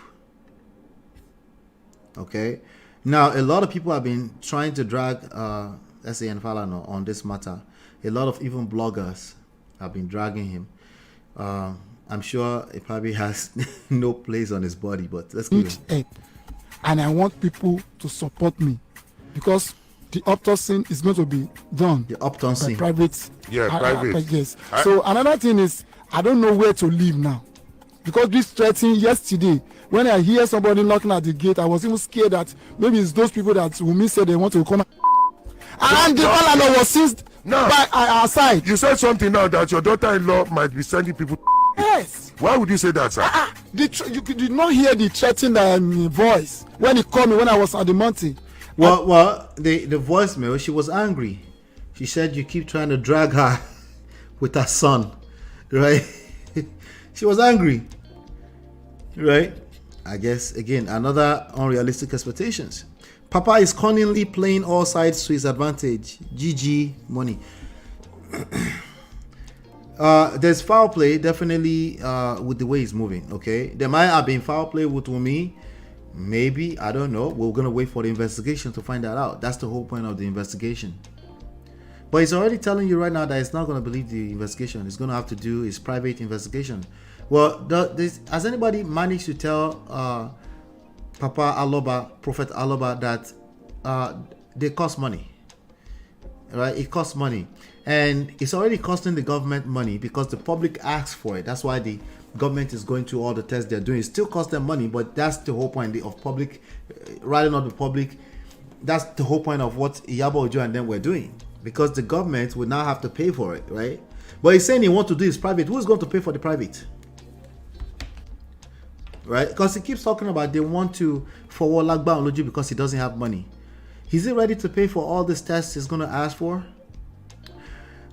Speaker 7: Okay, now a lot of people have been trying to drag SAN Falana on this matter. A lot of even bloggers have been dragging him. I'm sure it probably has no place on his body, but let's go.
Speaker 9: And I want people to support me, because the autopsy is going to be done.
Speaker 7: The autopsy,
Speaker 9: private.
Speaker 13: Yeah, private.
Speaker 9: Yes. So another thing is, I don't know where to live now, because this threatening yesterday, when I hear somebody knocking at the gate, I was even scared that maybe it's those people that Wunmi said they want to come. And the Falana was seized by our side.
Speaker 13: You said something now that your daughter-in-law might be sending people.
Speaker 9: Yes.
Speaker 13: Why would you say that, sir?
Speaker 9: You did not hear the threatening voice when he called me when I was at the mountain.
Speaker 7: Well, the voicemail, she was angry. She said you keep trying to drag her with her son, right? She was angry, right? I guess, again, another unrealistic expectations. Papa is cunningly playing all sides to his advantage. GG money. There's foul play, definitely, with the way he's moving, okay? There might have been foul play with Wunmi. Maybe, I don't know. We're going to wait for the investigation to find that out. That's the whole point of the investigation. But he's already telling you right now that he's not going to believe the investigation. He's going to have to do his private investigation. Well, has anybody managed to tell Papa Aloba, Prophet Aloba, that they cost money? Right? It costs money. And it's already costing the government money because the public asks for it. That's why the government is going through all the tests they're doing. It still costs them money, but that's the whole point of public, riding on the public. That's the whole point of what Iyabo Ojo and them were doing, because the government would now have to pay for it, right? But he's saying he wants to do his private. Who's going to pay for the private? Right? Because he keeps talking about they want to forward Lagba Oloju because he doesn't have money. Is he ready to pay for all these tests he's going to ask for?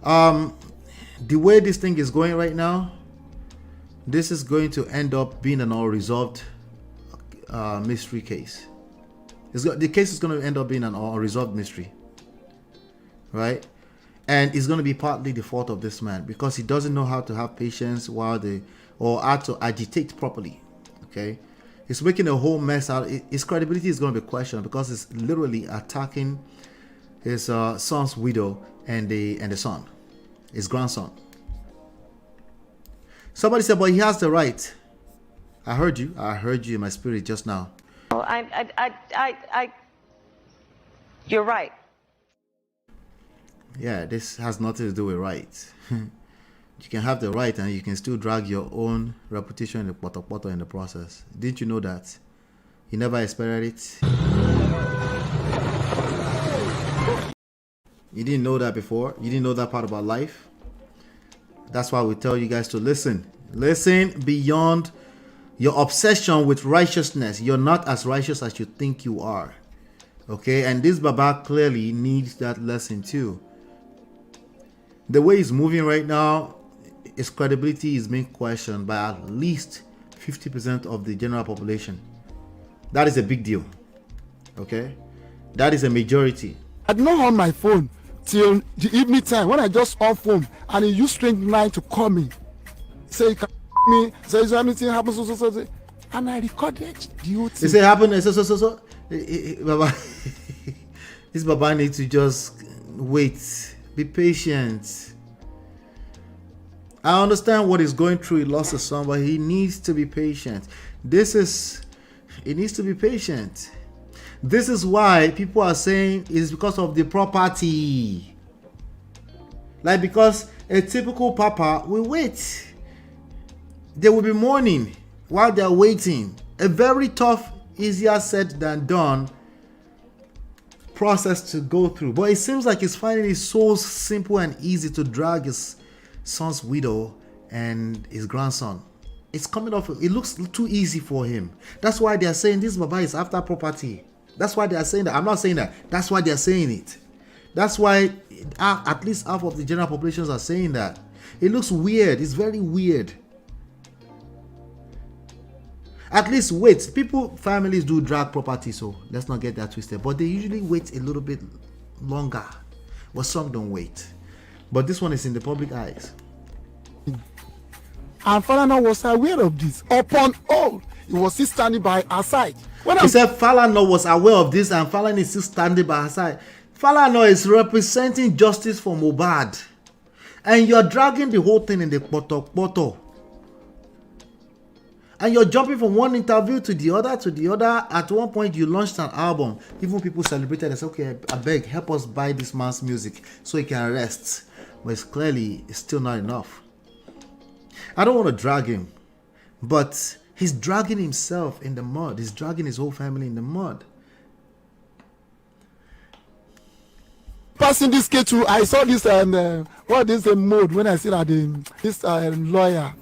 Speaker 7: The way this thing is going right now, this is going to end up being an unresolved mystery case. The case is going to end up being an unresolved mystery, right? And it's going to be partly the fault of this man because he doesn't know how to have patience or how to agitate properly. Okay, It's making a whole mess out. His credibility is going to be questioned because it's literally attacking his son's widow and the son, his grandson. Somebody said, but he has the right. I heard you in my spirit just now.
Speaker 14: You're right.
Speaker 7: Yeah, this has nothing to do with right. You can have the right and you can still drag your own reputation in the poto in the process. Didn't you know that? You never experienced it? You didn't know that before? You didn't know that part about life? That's why we tell you guys to listen. Listen beyond your obsession with righteousness. You're not as righteous as you think you are. Okay? And this Baba clearly needs that lesson too. The way he's moving right now, his credibility is being questioned by at least 50% of the general population. That is a big deal. Okay? That is a majority.
Speaker 9: I did not on my phone till the evening time when I just off phone and he used strange line to call me. Say you can me, say is anything happens, so. And I recorded the whole thing.
Speaker 7: He said happened, so. Baba, this Baba needs to just wait. Be patient. I understand what he's going through. He lost a son, but he needs to be patient. He needs to be patient. This is why people are saying it's because of the property. Like, because a typical papa will wait. They will be mourning while they're waiting. A very tough, easier said than done process to go through. But it seems like he's finding it so simple and easy to drag his son's widow and his grandson. It's coming off. It looks too easy for him. That's why they are saying this Baba is after property. That's why they are saying that. I'm not saying that. That's why they are saying it. That's why at least half of the general populations are saying that. It looks weird. It's very weird. At least wait. Families do drag property, so let's not get that twisted. But they usually wait a little bit longer. But some don't wait. But this one is in the public eyes.
Speaker 9: And Falana was aware of this. Upon all, he was still standing by her side.
Speaker 7: He said Falana was aware of this and Falana is still standing by her side. Falana is representing justice for Mohbad. And you're dragging the whole thing in the poto. And you're jumping from one interview to the other. At one point, you launched an album. Even people celebrated and said, okay, I beg, help us buy this man's music so he can rest. But it's still not enough. I don't want to drag him, but he's dragging himself in the mud. He's dragging his whole family in the mud.
Speaker 9: Passing this case through, I saw this what is the mode when I see that this lawyer.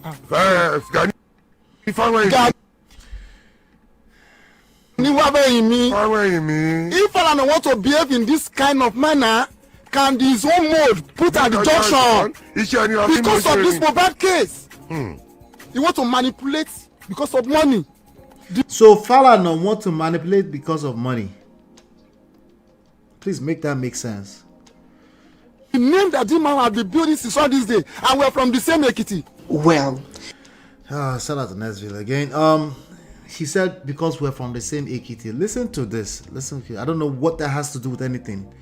Speaker 9: If Falana want to behave in this kind of manner, can his own mode put at the junction because of this Mohbad case? He want to manipulate because of money.
Speaker 7: So Falana want to manipulate because of money. Please make that make sense.
Speaker 9: The name that this man has been building since all this day, and we're from the same Ekiti. Well,
Speaker 7: shout out to Nesville again. He said because we're from the same Ekiti. Listen to this. Listen. I don't know what that has to do with anything.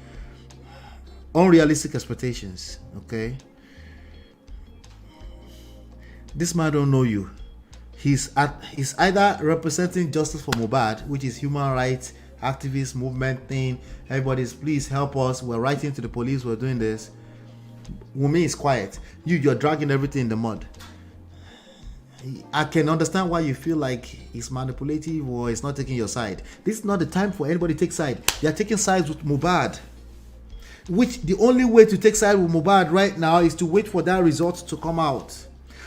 Speaker 7: Unrealistic expectations. Okay. This man don't know you. He's either representing justice for Mohbad, which is human rights activist movement thing. Everybody's please help us. We're writing to the police. We're doing this. Wunmi is quiet. You're dragging everything in the mud. I can understand why you feel like he's manipulative or he's not taking your side. This is not the time for anybody to take side. They are taking sides with Mohbad. Which the only way to take side with Mohbad right now is to wait for that result to come out.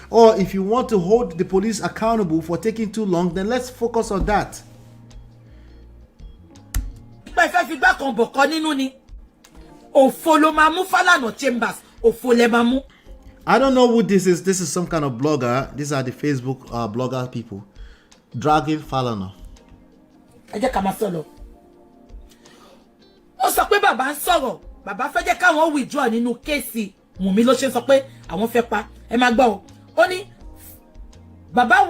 Speaker 7: Or if you want to hold the police accountable for taking too long, then let's focus on that. I don't know who this is. This is some kind of blogger. These are the Facebook blogger people dragging Falana.
Speaker 6: Bàbá fẹ́ jẹ́ káwọn withdraw nínú kéèsì Wùnmí ló ṣe sọ pé àwọn fẹ́ pa ẹ máa gbọ́ ó ní bàbá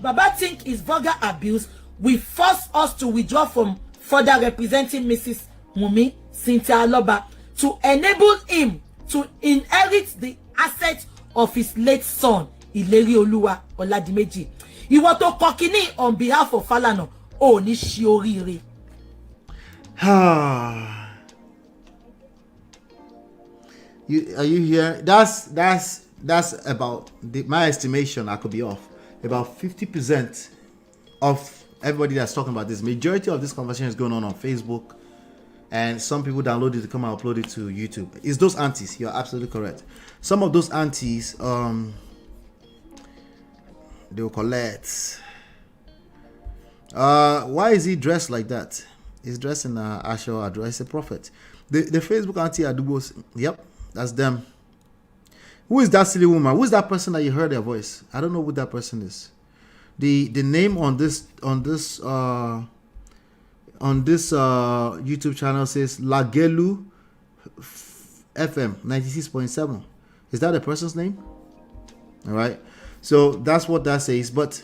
Speaker 15: Baba think is vulgar abuse will force us to withdraw from further representing Mrs. Mumi Cynthia Aloba to enable him to inherit the assets of his late son, Ileri Oluwa Oladimeji. Ìwọ tó kọ kíní on behalf of Falana, ó ní ṣe oríire.
Speaker 7: Are you here? That's about my estimation. I could be off. About 50% of everybody that's talking about this. Majority of this conversation is going on Facebook, and some people download it to come and upload it to YouTube. It's those aunties. You're absolutely correct. Some of those aunties, they will collect. Why is he dressed like that? He's dressed in Asher address a prophet. The Facebook auntie Adubos. Yep, that's them. Who is that silly woman? Who is that person that you heard their voice? I don't know who that person is. The name on this YouTube channel says Lagelu FM 96.7. Is that the person's name? All right. So that's what that says. But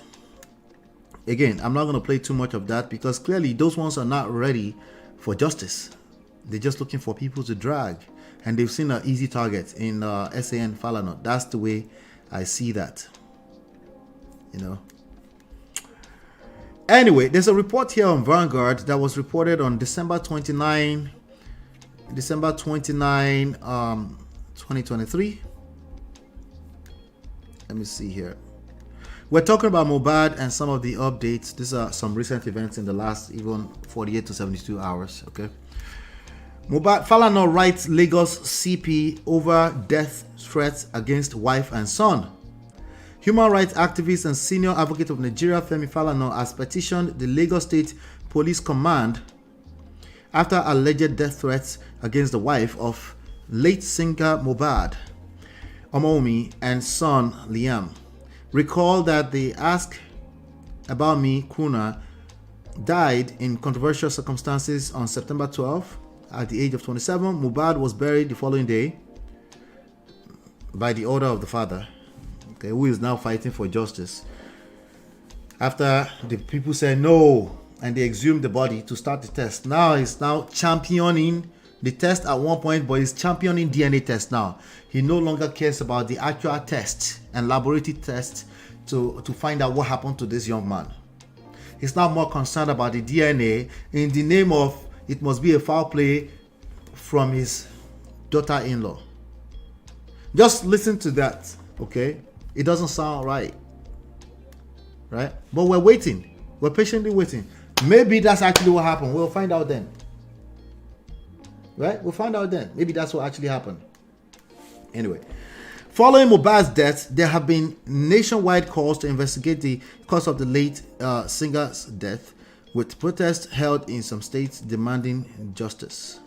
Speaker 7: again, I'm not going to play too much of that because clearly those ones are not ready for justice. They're just looking for people to drag. And they've seen an easy target in SAN Falana. That's the way I see that. You know. Anyway, there's a report here on Vanguard that was reported on December 29, 2023. Let me see here. We're talking about Mohbad and some of the updates. These are some recent events in the last even 48 to 72 hours. Okay. Mohbad Falana writes Lagos CP over death threats against wife and son. Human rights activist and senior advocate of Nigeria, Femi Falana, has petitioned the Lagos State Police Command after alleged death threats against the wife of late singer Mohbad, Omomi, and son Liam. Recall that the Ask About Me crooner died in controversial circumstances on September 12 at the age of 27. Mohbad was buried the following day by the order of the father, okay, who is now fighting for justice. After the people said no and they exhumed the body to start the test. Now he's now championing the test at one point, but he's championing DNA test now. He no longer cares about the actual test and laboratory test to find out what happened to this young man. He's now more concerned about the DNA in the name of it must be a foul play from his daughter-in-law. Just listen to that, okay? It doesn't sound right. Right? But we're waiting. We're patiently waiting. Maybe that's actually what happened. We'll find out then. Right? We'll find out then. Maybe that's what actually happened. Anyway. Following Mohbad's death, there have been nationwide calls to investigate the cause of the late singer's death, with protests held in some states demanding justice.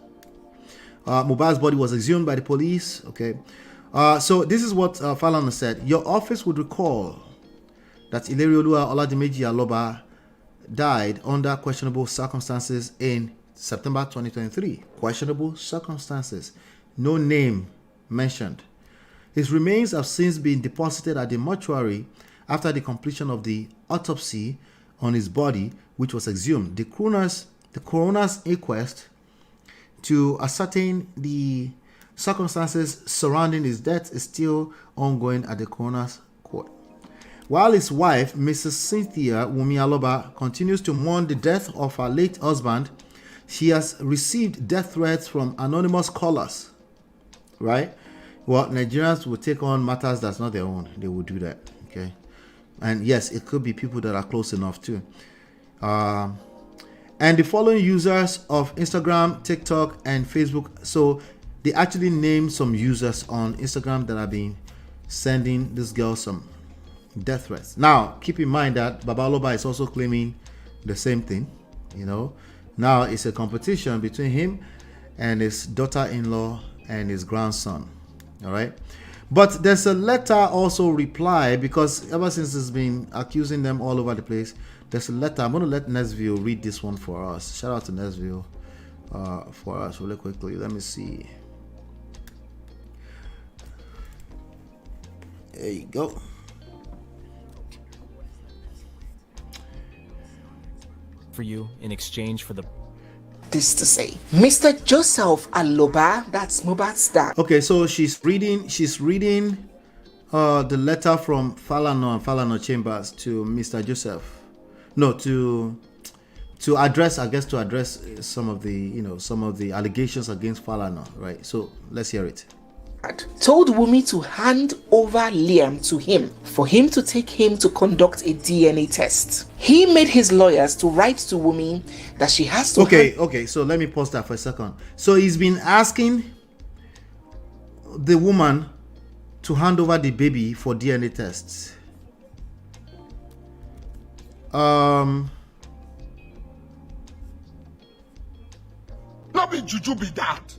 Speaker 7: Mohbad's body was exhumed by the police. Okay. So this is what Falana said. Your office would recall that Ileri Oluwa Oladimeji Aloba died under questionable circumstances in September 2023. Questionable circumstances. No name mentioned. His remains have since been deposited at the mortuary after the completion of the autopsy on his body, which was exhumed. The coroner's inquest to ascertain the circumstances surrounding his death is still ongoing at the coroner's court. While his wife, Mrs. Cynthia Wumi Aloba, continues to mourn the death of her late husband, she has received death threats from anonymous callers. Right? Well, Nigerians will take on matters that's not their own. They will do that. Okay? And yes, it could be people that are close enough too. And the following users of Instagram, TikTok, and Facebook. So they actually named some users on Instagram that have been sending this girl some death threats. Now, keep in mind that Baba Aloba is also claiming the same thing. You know, now it's a competition between him and his daughter-in-law and his grandson. All right. But there's a letter also reply, because ever since it's been accusing them all over the place, there's a letter. I'm going to let Nesville read this one for us. Shout out to Nesville for us really quickly. Let me see. There you go.
Speaker 16: for you in exchange for the...
Speaker 15: This to say, Mr. Joseph Aloba, that's MOHBAD'S dad.
Speaker 7: Okay, so she's reading the letter from FALANA and FALANA Chambers to Mr. Joseph. No, to address, I guess, some of the allegations against FALANA, right? So let's hear it.
Speaker 15: Told Wumi to hand over Liam to him for him to take him to conduct a DNA test. He made his lawyers to write to Wumi that she has to...
Speaker 7: Okay, so let me pause that for a second. So he's been asking the woman to hand over the baby for DNA tests.
Speaker 13: Not be juju be that.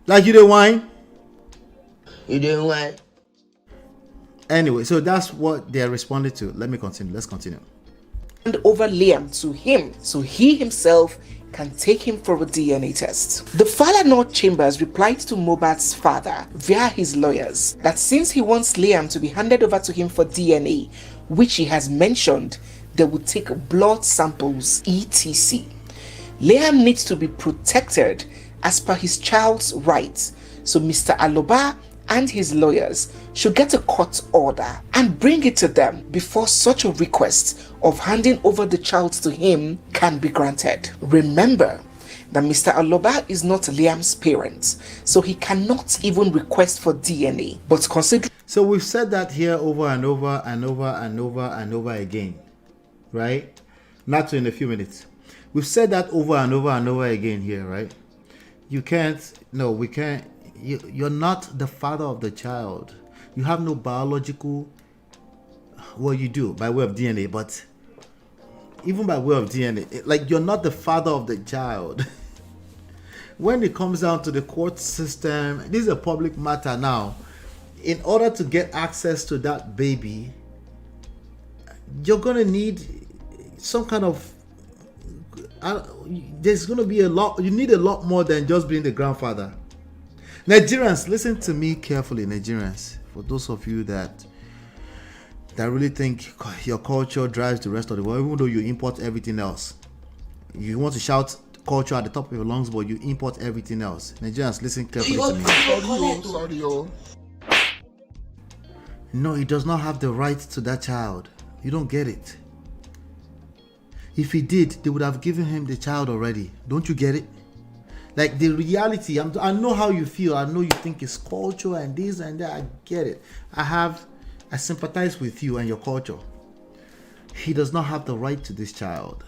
Speaker 7: Like you didn't whine?
Speaker 15: You didn't whine?
Speaker 7: Anyway, so that's what they responded to. Let me continue. Let's continue.
Speaker 15: Hand over Liam to him so he himself can take him for a DNA test. The FALANA Chambers replied to MOHBAD'S father via his lawyers that since he wants Liam to be handed over to him for DNA, which he has mentioned, they would take blood samples, etc. Liam needs to be protected as per his child's rights, so Mr. Aloba and his lawyers should get a court order and bring it to them before such a request of handing over the child to him can be granted. Remember that Mr. Aloba is not Liam's parent, so he cannot even request for DNA, but consider...
Speaker 7: So we've said that here over and over and over and over and over again, right? Not in a few minutes. We've said that over and over and over again here, right? You can't, no, we can't, you're not the father of the child. You have no biological, well, you do by way of DNA, but even by way of DNA, like you're not the father of the child. When it comes down to the court system, this is a public matter now. In order to get access to that baby, you're going to need some kind of, there's going to be a lot, you need a lot more than just being the grandfather. Nigerians, listen to me carefully, Nigerians. For those of you that really think your culture drives the rest of the world, even though you import everything else. You want to shout culture at the top of your lungs, but you import everything else. Nigerians, listen carefully to me.
Speaker 13: Sorry.
Speaker 7: No, he does not have the right to that child. You don't get it. If he did, they would have given him the child already. Don't you get it? Like the reality, I know how you feel. I know you think it's culture and this and that. I get it. I sympathize with you and your culture. He does not have the right to this child.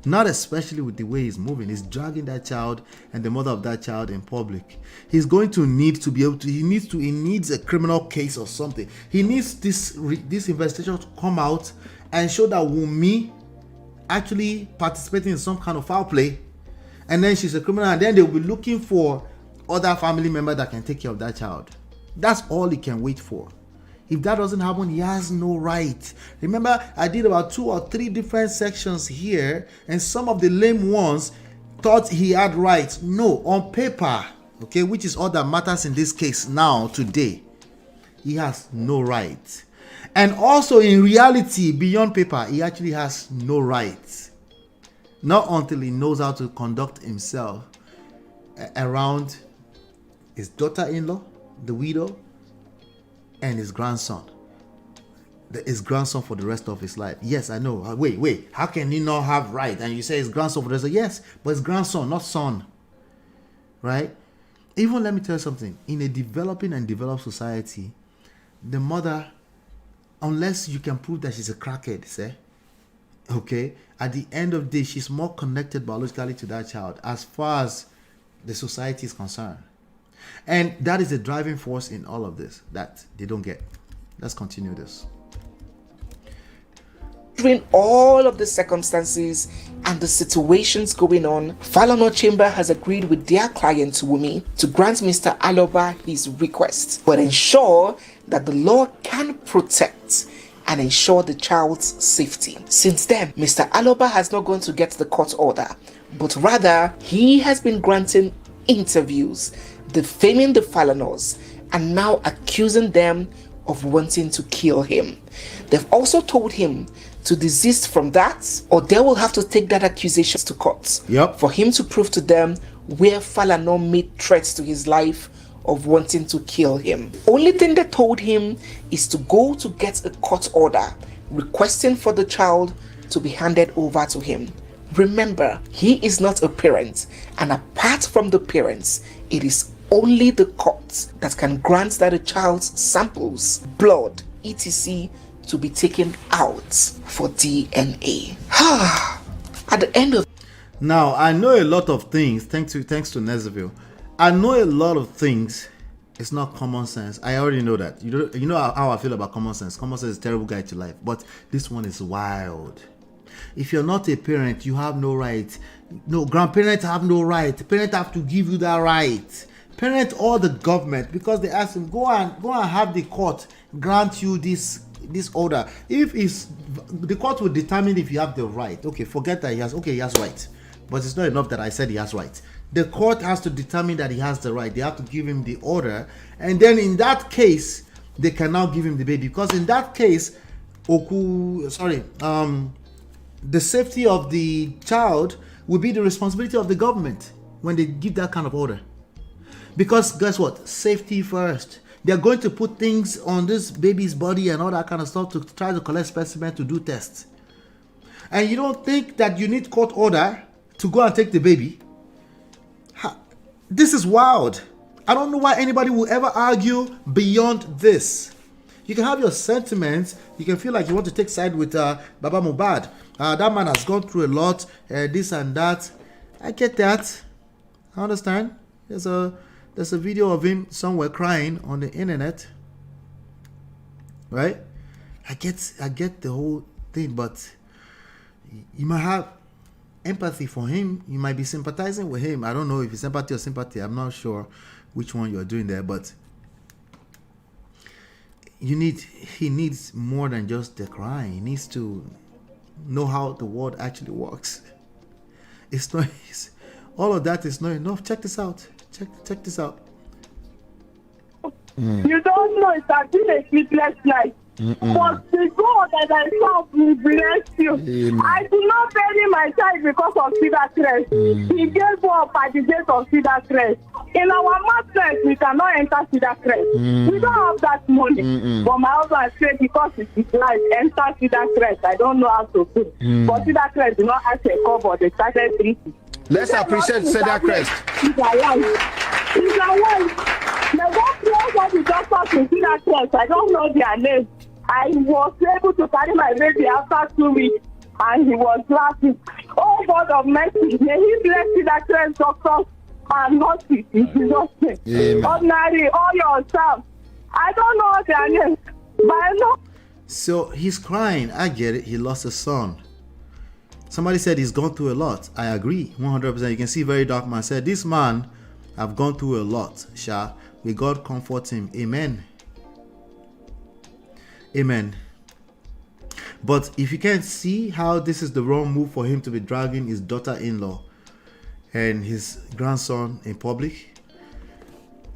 Speaker 7: Not especially with the way he's moving. He's dragging that child and the mother of that child in public. He's going to need to be able to, he needs a criminal case or something. He needs this investigation to come out and show that Wumi actually participating in some kind of foul play, and then she's a criminal, and then they'll be looking for other family member that can take care of that child. That's all he can wait for. If that doesn't happen, he has no right. Remember, I did about 2 or 3 different sections here, and some of the lame ones thought he had rights. No, on paper, okay, which is all that matters in this case now, today, he has no right. And also in reality, beyond paper, he actually has no rights. Not until he knows how to conduct himself around his daughter-in-law, the widow, and his grandson. His grandson for the rest of his life. Yes, I know. Wait. How can he not have right? And you say his grandson for the rest of... Yes, but his grandson, not son. Right? Even let me tell you something. In a developing and developed society, the mother, unless you can prove that she's a crackhead, say, okay, at the end of the day, she's more connected biologically to that child as far as the society is concerned. And that is the driving force in all of this that they don't get. Let's continue this.
Speaker 15: During all of the circumstances and the situations going on, FALANA Chamber has agreed with their client Wumi to grant Mr. Aloba his request, but ensure that the law can protect and ensure the child's safety. Since then, Mr. Aloba has not gone to get the court order, but rather he has been granting interviews, defaming the Falanas, and now accusing them
Speaker 16: of wanting to kill him. They've also told him to desist from that, or they will have to take that accusation to court.
Speaker 7: Yep.
Speaker 16: For him to prove to them where Falana made threats to his life of wanting to kill him. Only thing they told him is to go to get a court order requesting for the child to be handed over to him. Remember, he is not a parent, and apart from the parents, it is only the courts that can grant that a child's samples, blood, etc. to be taken out for DNA. At the end of
Speaker 7: now, I know a lot of things, thanks to Nezeville. I know a lot of things. It's not common sense. I already know that. You know how I feel about common sense. Common sense is a terrible guide to life. But this one is wild. If you're not a parent, you have no right. No, grandparents have no right. Parents have to give you that right. Parent or the government, because they ask him, go and have the court grant you this order. If it's the court will determine if you have the right. Okay, forget that he has right. But it's not enough that I said he has right. The court has to determine that he has the right. They have to give him the order, and then in that case, they can now give him the baby, because in that case, the safety of the child will be the responsibility of the government when they give that kind of order. Because guess what? Safety first. They're going to put things on this baby's body and all that kind of stuff to try to collect specimen to do tests. And you don't think that you need court order to go and take the baby? This is wild. I don't know why anybody will ever argue beyond this. You can have your sentiments. You can feel like you want to take side with Baba MOHBAD. That man has gone through a lot, this and that. I get that. I understand. There's a video of him somewhere crying on the internet. Right? I get the whole thing, but you might have empathy for him. You might be sympathizing with him. I don't know if it's empathy or sympathy. I'm not sure which one you're doing there, but he needs more than just the crying. He needs to know how the world actually works. It's not all of that is not enough. Check this out. Check this out.
Speaker 17: You don't know, it has been a sleepless night. But the God that I serve will bless you.
Speaker 10: Amen.
Speaker 17: I do not bury my child because of cedar crest. He gave up at the gate of cedar crest. In our madness, we cannot enter cedar crest. We don't have that money. But my husband said because it's his life, enter cedar crest. I don't know how to do. But cedar crest do not ask a cover. They started drinking.
Speaker 10: Let's appreciate Cedar Crest.
Speaker 17: He's alive. He's alive. They don't know what the doctors in Cedar Crest. I don't know their name. I was able to carry my baby after 2 weeks, and he was laughing. Oh, God of mercy, may he bless Cedar Crest doctors and nurses in Jesus' name. Ordinary, all your staff. I don't know their names, but I know.
Speaker 7: So he's crying. I get it. He lost a son. Somebody said he's gone through a lot. I agree 100%. You can see very dark man said, this man have gone through a lot. Sha, may God comfort him. Amen. Amen. But if you can't see how this is the wrong move for him to be dragging his daughter-in-law and his grandson in public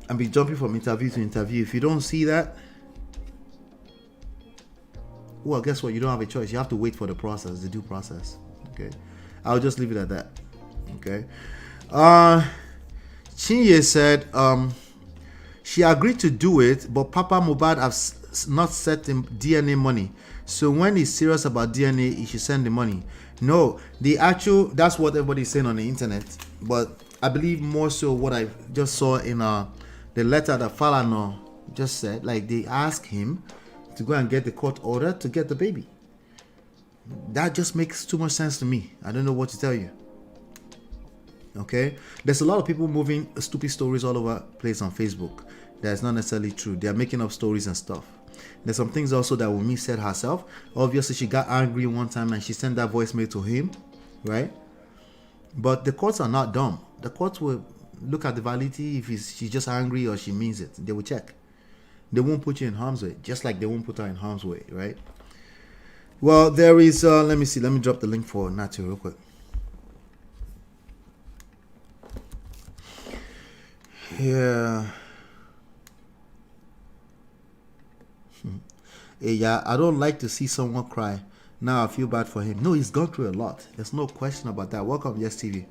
Speaker 7: and be jumping from interview to interview, if you don't see that, well, guess what? You don't have a choice. You have to wait for the process, the due process. Okay, I'll just leave it at that. Okay. Chinye said she agreed to do it, but Papa MOHBAD has not sent him DNA money. So when he's serious about DNA, he should send the money. No, that's what everybody's saying on the internet. But I believe more so what I just saw in the letter that Falana just said. Like, they asked him to go and get the court order to get the baby. That just makes too much sense to me. I don't know what to tell you. Okay, there's a lot of people moving stupid stories all over the place on Facebook. That's not necessarily true. They're making up stories and stuff. There's some things also that Wunmi said herself. Obviously, she got angry one time and she sent that voicemail to him, right? But the courts are not dumb. The courts will look at the validity. If she's just angry or she means it, they will check. They won't put you in harm's way, just like they won't put her in harm's way, right? Well, there is, let me see. Let me drop the link for NATU real quick. Yeah. yeah, I don't like to see someone cry. Now I feel bad for him. No, he's gone through a lot. There's no question about that. Welcome, Yes TV.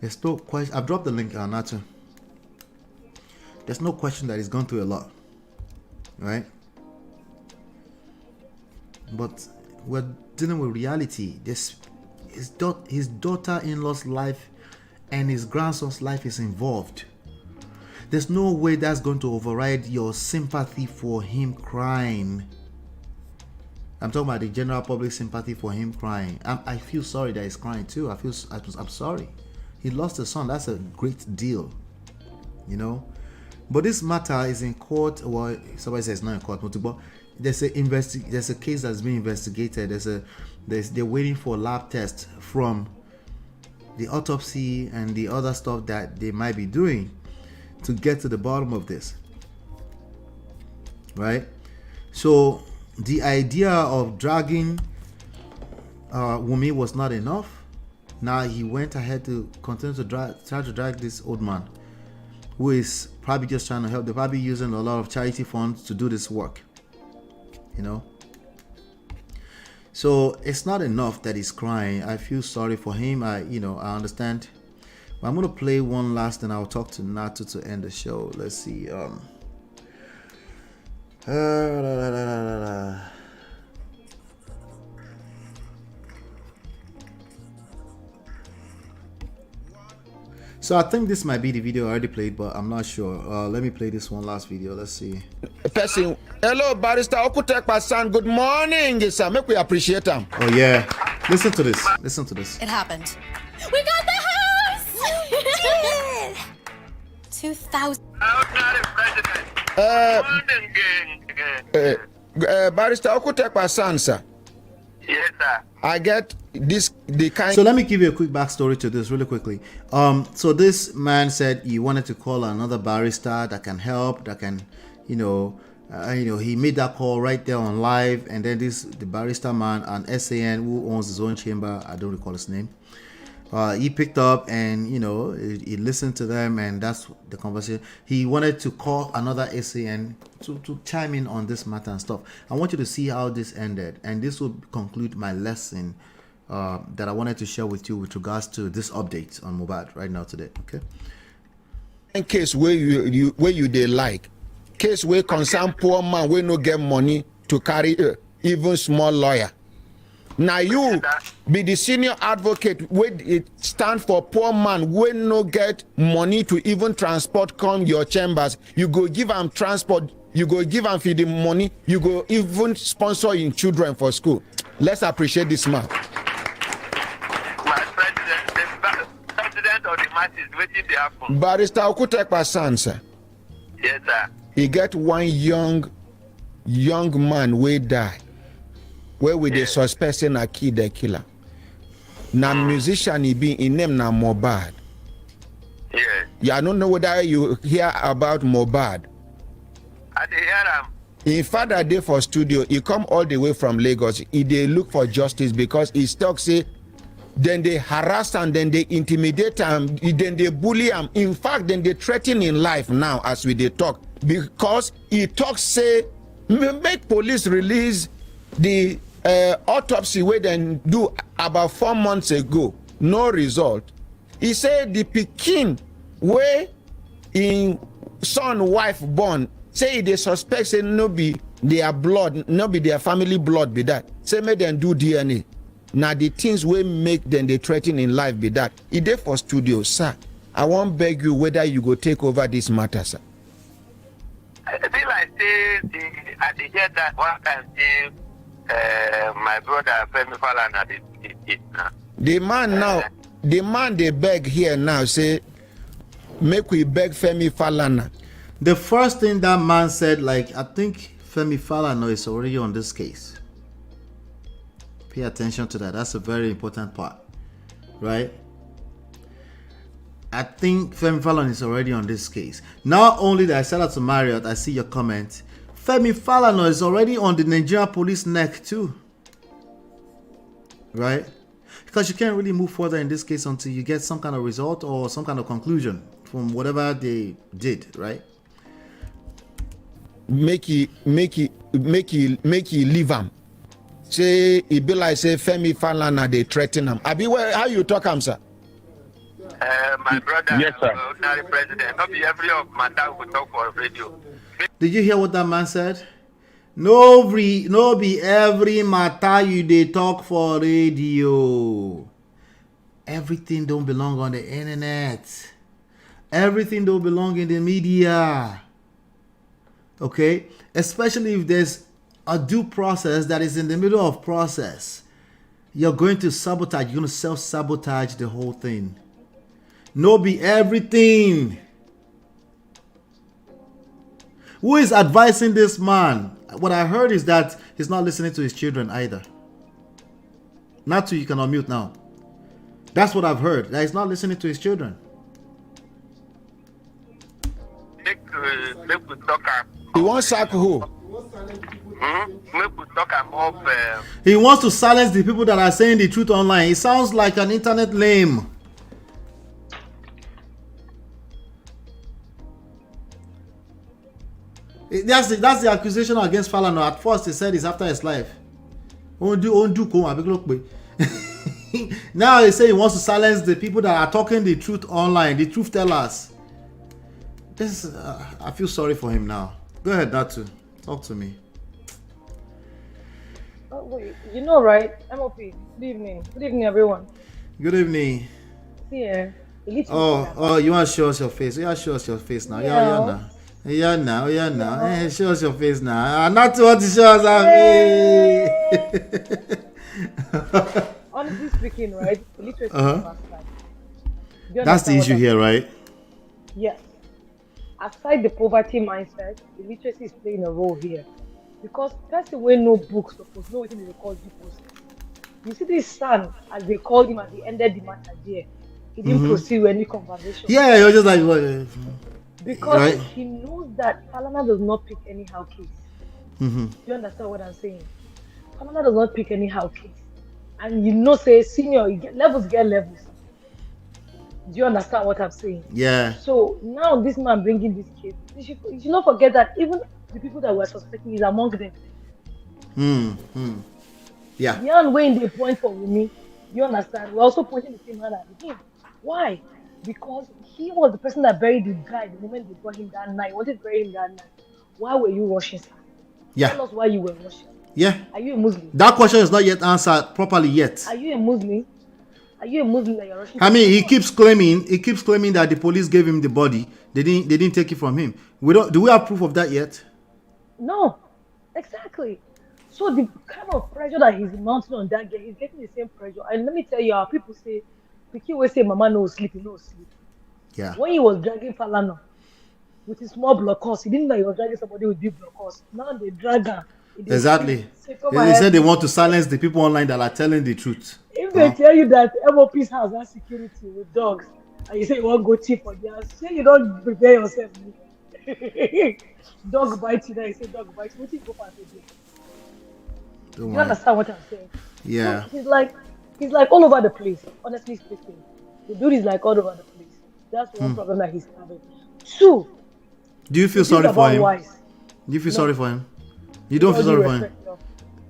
Speaker 7: There's no question. I've dropped the link on NATU. There's no question that he's gone through a lot, right? But we're dealing with reality. His daughter-in-law's life and his grandson's life is involved. There's no way that's going to override your sympathy for him crying. I'm talking about the general public sympathy for him crying. I feel sorry that he's crying too. I'm sorry. He lost a son. That's a great deal, you know. But this matter is in court. Well, somebody says not in court, but there's a case that's being investigated. They're waiting for lab tests from the autopsy and the other stuff that they might be doing to get to the bottom of this, right? So the idea of dragging Wunmi was not enough. Now he went ahead to continue to try to drag this old man, who is probably just trying to help. They're probably using a lot of charity funds to do this work, you know. So it's not enough that he's crying. I feel sorry for him. I understand. But I'm gonna play one last, and I'll talk to NATU to end the show. Let's see. So I think this might be the video I already played, but I'm not sure. Let me play this one last video. Let's see.
Speaker 10: Person, hello, Barrister Okutekpa-san. Good morning, sir. Make we appreciate them.
Speaker 7: Oh yeah. Listen to this. Listen to this.
Speaker 18: It happened. We got the house! You did! 2,000.
Speaker 10: Barrister Okutekpa-san, sir.
Speaker 12: Yes, sir.
Speaker 10: I get this the kind.
Speaker 7: So let me give you a quick backstory to this really quickly. So this man said he wanted to call another barrister that can help, that can, he made that call right there on live, and then the barrister man, an SAN who owns his own chamber, I don't recall his name. He picked up and he listened to them, and that's the conversation. He wanted to call another SAN to chime in on this matter and stuff. I want you to see how this ended, and this will conclude my lesson that I wanted to share with you with regards to this update on Mohbad right now today. Okay.
Speaker 10: In case where you they like, case where concern poor man we no get money to carry even small lawyer. Now you be the senior advocate where it stand for poor man we no get money to even transport come your chambers. You go give them transport, you go give them feed them money, you go even sponsor in children for school. Let's appreciate this man.
Speaker 12: My president, the president of the masses waiting to happen.
Speaker 10: Barrister Okutekpa-san, sir.
Speaker 12: Yes, sir.
Speaker 10: He get one young man we die. Where we the suspect say na kill the killer. Na musician he be in name na Mohbad.
Speaker 12: Yeah.
Speaker 10: Yeah, I don't know whether you hear about Mohbad.
Speaker 12: I dey hear him.
Speaker 10: In fact, that day for studio, he come all the way from Lagos. He dey look for justice because he talk say, then they harass and then they intimidate him, then they bully him. In fact, then they threaten in life now as we dey talk because he talk say make police release the autopsy wey dem do about 4 months ago, no result. He said the pikin wey in son wife born say they suspect say no be their blood, no be their family blood be that. Say make dem do DNA. Now the things wey make them they threaten in life be that. E dey for studio, sir. I won't beg you whether you go take over this matter, sir.
Speaker 12: I feel like say I dey hear that one can say my brother Femi Falana did now.
Speaker 10: The man now, the man they beg here now say, make we beg Femi Falana.
Speaker 7: The first thing that man said, like, I think Femi Falana is already on this case. Pay attention to that. That's a very important part, right? I think Femi Falana is already on this case. Not only that, I said out to Marriott, I see your comment. Femi Falana is already on the Nigerian police neck too, right? Because you can't really move further in this case until you get some kind of result or some kind of conclusion from whatever they did, right?
Speaker 10: Make it make you leave him. Say it be like say Femi Falana they threaten him. Abi, how you talk am, sir?
Speaker 12: My brother,
Speaker 8: Yes, sir.
Speaker 12: ordinary president, not be every of my dad will talk for radio.
Speaker 7: Did you hear what that man said? No be every matter you dey talk for radio. Everything don't belong on the internet. Everything don't belong in the media. Okay? Especially if there's a due process that is in the middle of process. You're going to sabotage. You're going to self-sabotage the whole thing. No be everything. Who is advising this man? What I heard is that he's not listening to his children either. NATU, you can unmute now. That's what I've heard. That he's not listening to his children.
Speaker 10: He wants sack who?
Speaker 7: He wants to silence the people that are saying the truth online. He sounds like an internet lame. That's the accusation against Falana. At first, he said it's after his life. Now he say he wants to silence the people that are talking the truth online, the truth tellers. This, I feel sorry for him now. Go ahead, Natu. Talk to me.
Speaker 19: Oh, wait, you know, right? MOP, good evening. Good evening, everyone.
Speaker 7: Good evening.
Speaker 19: Yeah.
Speaker 7: Oh, you want to show us your face? Yeah, show us your face now. Yeah, now. Hey, show us your face now. Not what to show us our face.
Speaker 19: Honestly speaking, right? Illiteracy
Speaker 7: That's the issue here, right?
Speaker 19: Yes. Aside the poverty mindset, illiteracy is playing a role here. Because person wey no books suppose know wetin they call people. You see this son, as they called him, as they ended the matter there, he didn't proceed with any conversation.
Speaker 7: Yeah, you're just like
Speaker 19: because
Speaker 7: right?
Speaker 19: he knows that Falana does not pick anyhow case. Do you understand what I'm saying? Falana does not pick anyhow case. And you know, say senior, you get levels. Do you understand what I'm saying?
Speaker 7: Yeah.
Speaker 19: So now this man bringing this case, you should not forget that even the people that were suspecting is among them.
Speaker 7: Yeah.
Speaker 19: The hand when they point for me, you understand? We're also pointing the same hand at him. Why? Because he was the person that buried the guy the moment they brought him that night. Wanted to bury him that night. Why were you rushing, sir?
Speaker 7: Yeah.
Speaker 19: Tell us why you were rushing.
Speaker 7: Yeah.
Speaker 19: Are you a Muslim?
Speaker 7: That question is not yet answered properly yet.
Speaker 19: Are you a Muslim? Are you a Muslim that you're rushing?
Speaker 7: I mean, he keeps claiming that the police gave him the body. They didn't take it from him. Do we have proof of that yet?
Speaker 19: No. Exactly. So the kind of pressure that he's mounting on that guy, he's getting the same pressure. And let me tell you, our people say, Piki will say, Mama no sleep, he no sleep.
Speaker 7: Yeah.
Speaker 19: When he was dragging Falana with his small blockers, he didn't know he was dragging somebody with big blockers. Now they drag her.
Speaker 7: Exactly. They said they want to silence the people online that are telling the truth.
Speaker 19: If they tell you that MOP's house has security with dogs, and you say you want to go cheap for the house, say you don't prepare yourself. Dog bites you, then you say dog bites you. What you go for today? Do you understand what I'm saying?
Speaker 7: Yeah.
Speaker 19: So he's like all over the place, honestly speaking. The dude is like all over the place. That's one problem that he's having. Two.
Speaker 7: Do you feel sorry for him? Do you feel sorry for him? You don't feel sorry for him?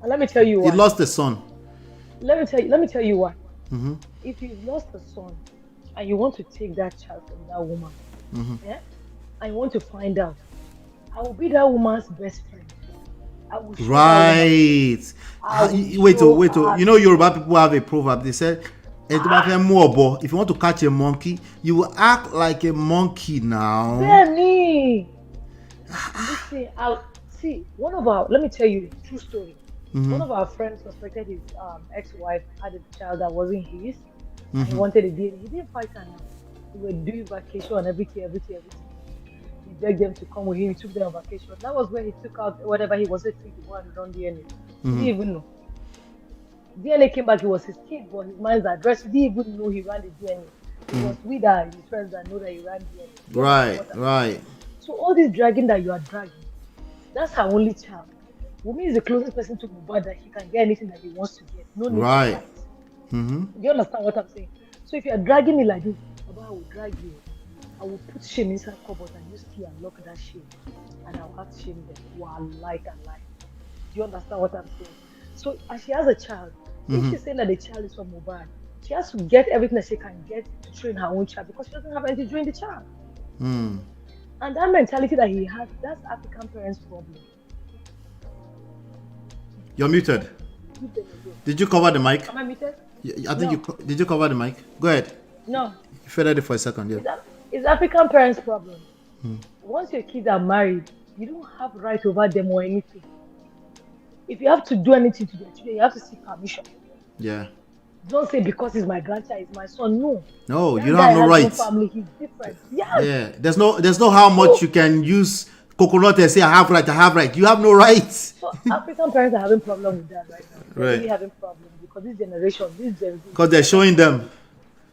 Speaker 19: And let me tell you why.
Speaker 7: He lost a son.
Speaker 19: Let me tell you why. If you've lost a son and you want to take that child from that woman, yeah, and you want to find out, I will be that woman's best friend.
Speaker 7: Right. Wait. You know, Yoruba people have a proverb. They said, if you want to catch a monkey, you will act like a monkey now.
Speaker 19: Benny. See, let me tell you a true story. One of our friends suspected his ex-wife had a child that wasn't his. And he wanted a DNA. He didn't fight her now. They were doing vacation and everything. He begged them to come with him. He took them on vacation. That was where he took out whatever he was taking to go and run DNA. He didn't even know. DNA came back, it was his kid, but his mind's address. He didn't even know he ran the DNA. It was we that his friends that know that he ran DNA.
Speaker 7: Right.
Speaker 19: So all this dragging that you are dragging, that's her only child. Wumi is the closest person to Mohbad that he can get anything that he wants to get. No need to fight. Do you understand what I'm saying? So if you are dragging me like this, I will drag you. I will put shame inside cupboard and you see and lock that shame. And I will have shame there. Wow, lie and lie. you understand what I'm saying? So as she has a child, if she's saying that the child is from Mohbad, she has to get everything that she can get to train her own child because she doesn't have anything to train the child. And that mentality that he has, that's African parents' problem.
Speaker 7: You're muted. Did you cover the mic?
Speaker 19: Am I muted?
Speaker 7: I think did you cover the mic? Go ahead.
Speaker 19: No.
Speaker 7: You faded it for a second, yeah.
Speaker 19: It's African parents' problem. Once your kids are married, you don't have right over them or anything. If you have to do anything to their children, you have to seek permission.
Speaker 7: Yeah.
Speaker 19: Don't say because he's my grandchild, he's my son. No.
Speaker 7: No,
Speaker 19: That
Speaker 7: you don't
Speaker 19: guy
Speaker 7: have no
Speaker 19: has
Speaker 7: rights.
Speaker 19: family, he's different. Yes.
Speaker 7: Yeah. There's no how much you can use coconut and say I have right. You have no rights.
Speaker 19: So African parents are having problem with that right now. They're
Speaker 7: Right.
Speaker 19: really having problems because this generation, this Gen Z,
Speaker 7: Because they're showing them.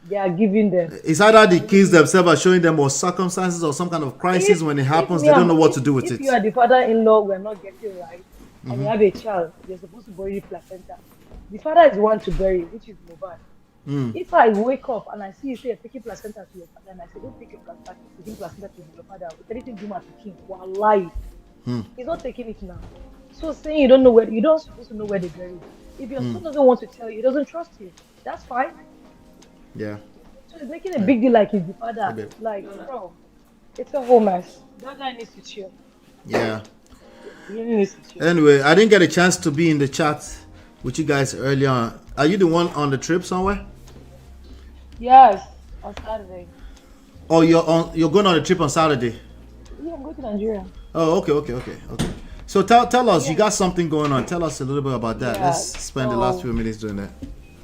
Speaker 19: they are giving them.
Speaker 7: It's either the kids themselves are showing them or circumstances or some kind of crisis when it happens, they don't know what to do with
Speaker 19: if
Speaker 7: it.
Speaker 19: you are the father-in-law, we're not getting right, and you have a child, you're supposed to bury the placenta. The father is the one to bury, which is Mohbad. If I wake up and I see you say you're taking placenta to your father, and I say don't take your placenta to your father, if anything do my king, wallahi. He's not taking it now. So saying you don't know where, you don't supposed to know where they bury it. If your son doesn't want to tell you, he doesn't trust you, that's fine.
Speaker 7: Yeah.
Speaker 19: So he's making a big deal like he's the father. Like, bro, it's a whole mess. That guy needs to chill.
Speaker 7: Yeah.
Speaker 19: He really needs to chill.
Speaker 7: Anyway, I didn't get a chance to be in the chat with you guys earlier on. Are you the one on the trip somewhere?
Speaker 19: Yes, on Saturday.
Speaker 7: Oh, you're going on a trip on Saturday?
Speaker 19: Yeah, I'm going to Nigeria.
Speaker 7: Oh, okay. So tell us, you got something going on. Tell us a little bit about that.
Speaker 19: Yeah,
Speaker 7: Let's spend the last few minutes doing that.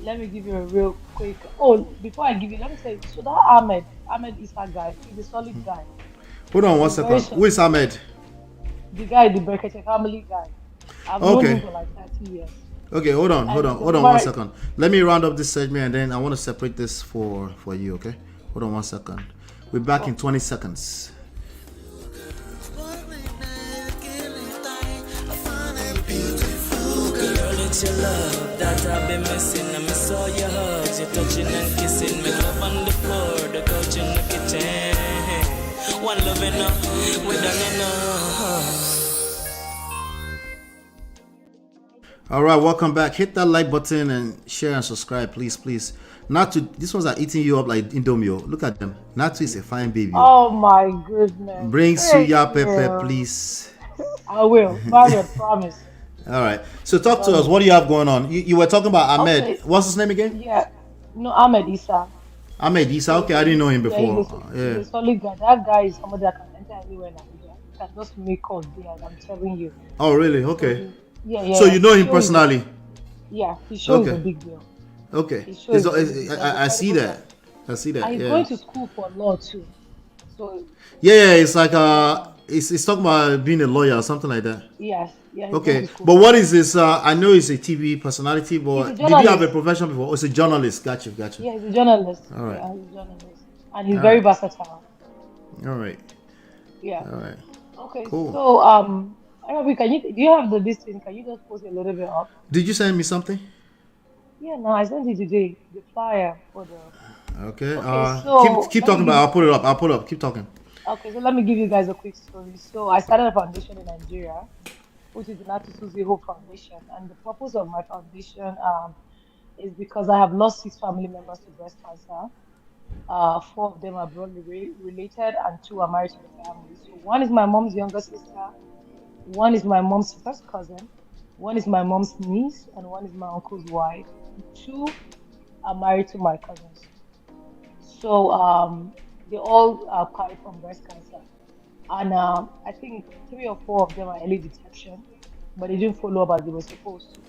Speaker 19: Let me give you a real quick. Oh, before I give you, let me say, so that Ahmed is that guy. He's a solid guy.
Speaker 7: Hold on one second. Who is Ahmed?
Speaker 19: The guy, the Berkete family guy. I've known him for like 30 years.
Speaker 7: Okay, hold on 1 second. Let me round up this segment and then I want to separate this for you, okay? Hold on 1 second. We're back in 20 seconds.
Speaker 1: It's your love that I've been missing. I miss all your hugs, your touching and kissing. Make love on the floor, the couch in the kitchen. One love enough, we done enough.
Speaker 7: All right, welcome back. Hit that like button and share and subscribe, please. NATU, these ones are eating you up like Indomie. Look at them. NATU is a fine baby.
Speaker 19: Oh my goodness.
Speaker 7: Bring suya pepper, please.
Speaker 19: I will. Mario, promise.
Speaker 7: All right. So talk to us. What do you have going on? You were talking about Ahmed.
Speaker 19: Okay.
Speaker 7: What's his name again?
Speaker 19: Yeah. No, Ahmed Isa.
Speaker 7: Ahmed Isa. Okay, I didn't know him before.
Speaker 19: He's a solid guy. That guy is somebody that can enter anywhere in Abuja. He can just make calls there, I'm telling you.
Speaker 7: Oh, really? Okay.
Speaker 19: Yeah.
Speaker 7: So you know him personally?
Speaker 19: Yeah, he shows a big deal.
Speaker 7: Okay. I see that. And he's
Speaker 19: going to school for law too. So
Speaker 7: yeah, it's like it's talking about being a lawyer or something like that.
Speaker 19: Yes. Yeah,
Speaker 7: okay, but what is this? I know he's a TV personality, but did you have a profession before? Oh, it's a journalist. Gotcha.
Speaker 19: Yeah, he's a journalist.
Speaker 7: All right.
Speaker 19: Yeah, he's a journalist, and he's very versatile.
Speaker 7: All right.
Speaker 19: Yeah.
Speaker 7: All right.
Speaker 19: Okay.
Speaker 7: Cool.
Speaker 19: So Arabi, do you have this thing? Can you just post a little bit up?
Speaker 7: Did you send me something?
Speaker 19: Yeah, no, I sent it today. The flyer for the.
Speaker 7: Okay.
Speaker 19: So
Speaker 7: keep talking about. I'll put it up. Keep talking.
Speaker 19: Okay, so let me give you guys a quick story. So I started a foundation in Nigeria, which is the NATU SUZIE Hope Foundation, and the purpose of my foundation is because I have lost 6 family members to breast cancer. 4 of them are blood related, and 2 are married to the family. So 1 is my mom's younger sister, 1 is my mom's first cousin, 1 is my mom's niece, and 1 is my uncle's wife. 2 are married to my cousins. So they all are carried from breast cancer. And I think 3 or 4 of them are early detection, but they didn't follow up as they were supposed to.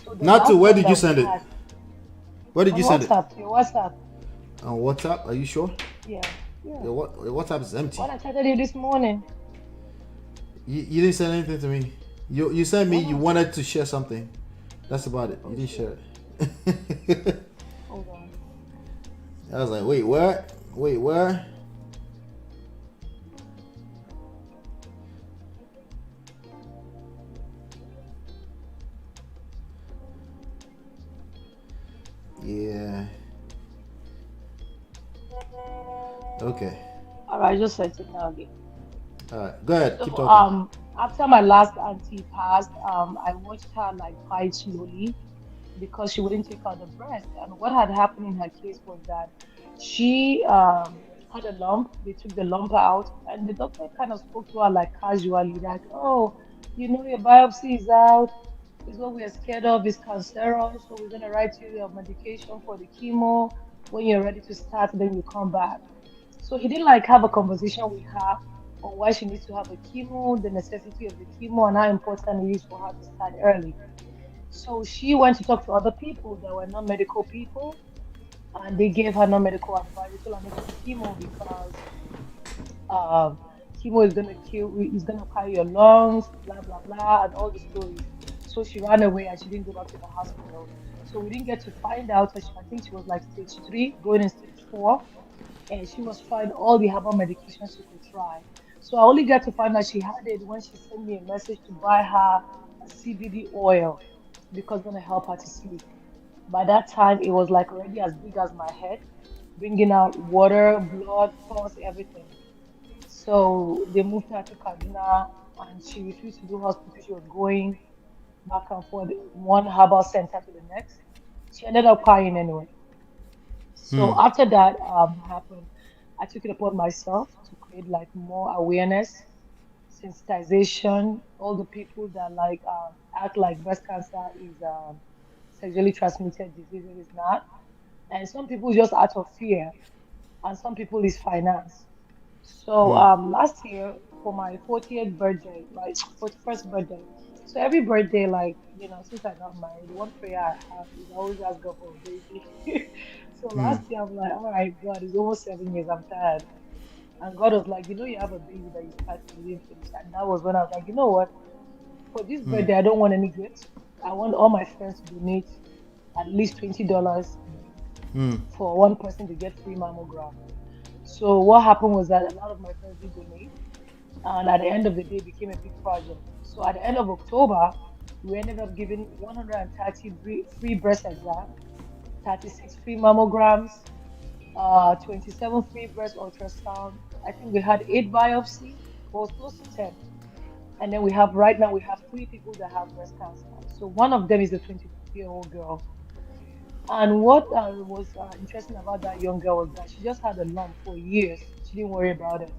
Speaker 19: So
Speaker 7: NATU, where did you send it? Where did you send it?
Speaker 19: Your WhatsApp.
Speaker 7: On WhatsApp? Are you sure?
Speaker 19: Yeah.
Speaker 7: Your WhatsApp is empty.
Speaker 19: What I chatted you this morning.
Speaker 7: You didn't send anything to me. You sent me you wanted to share something. That's about it. You didn't share it.
Speaker 19: Hold on.
Speaker 7: I was like, wait, what? Wait, where? Yeah. Okay.
Speaker 19: Alright, I just sent it now again.
Speaker 7: Alright, go ahead. Keep
Speaker 19: So,
Speaker 7: talking.
Speaker 19: After my last auntie passed, I watched her like die slowly because she wouldn't take out the breast. And what had happened in her case was that she had a lump. They took the lump out, and the doctor kind of spoke to her like casually, like, "Oh, you know, your biopsy is out. It's what we are scared of is cancerous, so we're gonna write you your medication for the chemo. When you're ready to start, then you come back." So he didn't like have a conversation with her on why she needs to have a chemo, the necessity of the chemo, and how important it is for her to start early. So she went to talk to other people that were not medical people, and they gave her non medical advice. They told her not to do chemo because um, chemo is gonna is gonna carry your lungs, blah blah blah, and all the stories. So she ran away and she didn't go back to the hospital. So we didn't get to find out. I think she was like stage 3, going in stage 4, and she was trying all the herbal medications she could try. So I only got to find out she had it when she sent me a message to buy her a CBD oil because it's gonna help her to sleep. By that time, it was like already as big as my head, bringing out water, blood, pus, everything. So they moved her to Kaduna, and she refused to do hospital. She was going back and forth, one herbal center to the next. She ended up crying anyway. So after that happened, I took it upon myself to create like more awareness, sensitization. All the people that like act like breast cancer is sexually transmitted disease, it is not. And some people just out of fear, and some people is finance. So last year for my 40th birthday, like 41st birthday. So every birthday, like, you know, since I got married, one prayer I have is I always ask God for a baby. So last year I'm like, all right, God, it's almost 7 years, I'm tired. And God was like, you know, you have a baby that you start to live finish. And that was when I was like, you know what? For this birthday, I don't want any gifts. I want all my friends to donate at least $20 for one person to get free mammogram. So what happened was that a lot of my friends did donate, and at the end of the day, it became a big project. So at the end of October, we ended up giving 130 free breast exams, 36 free mammograms, 27 free breast ultrasound. I think we had 8 biopsy, or close to 10. And then we have right now we have 3 people that have breast cancer. So one of them is a 22-year-old girl. And what was interesting about that young girl was that she just had a lump for years. She didn't worry about it.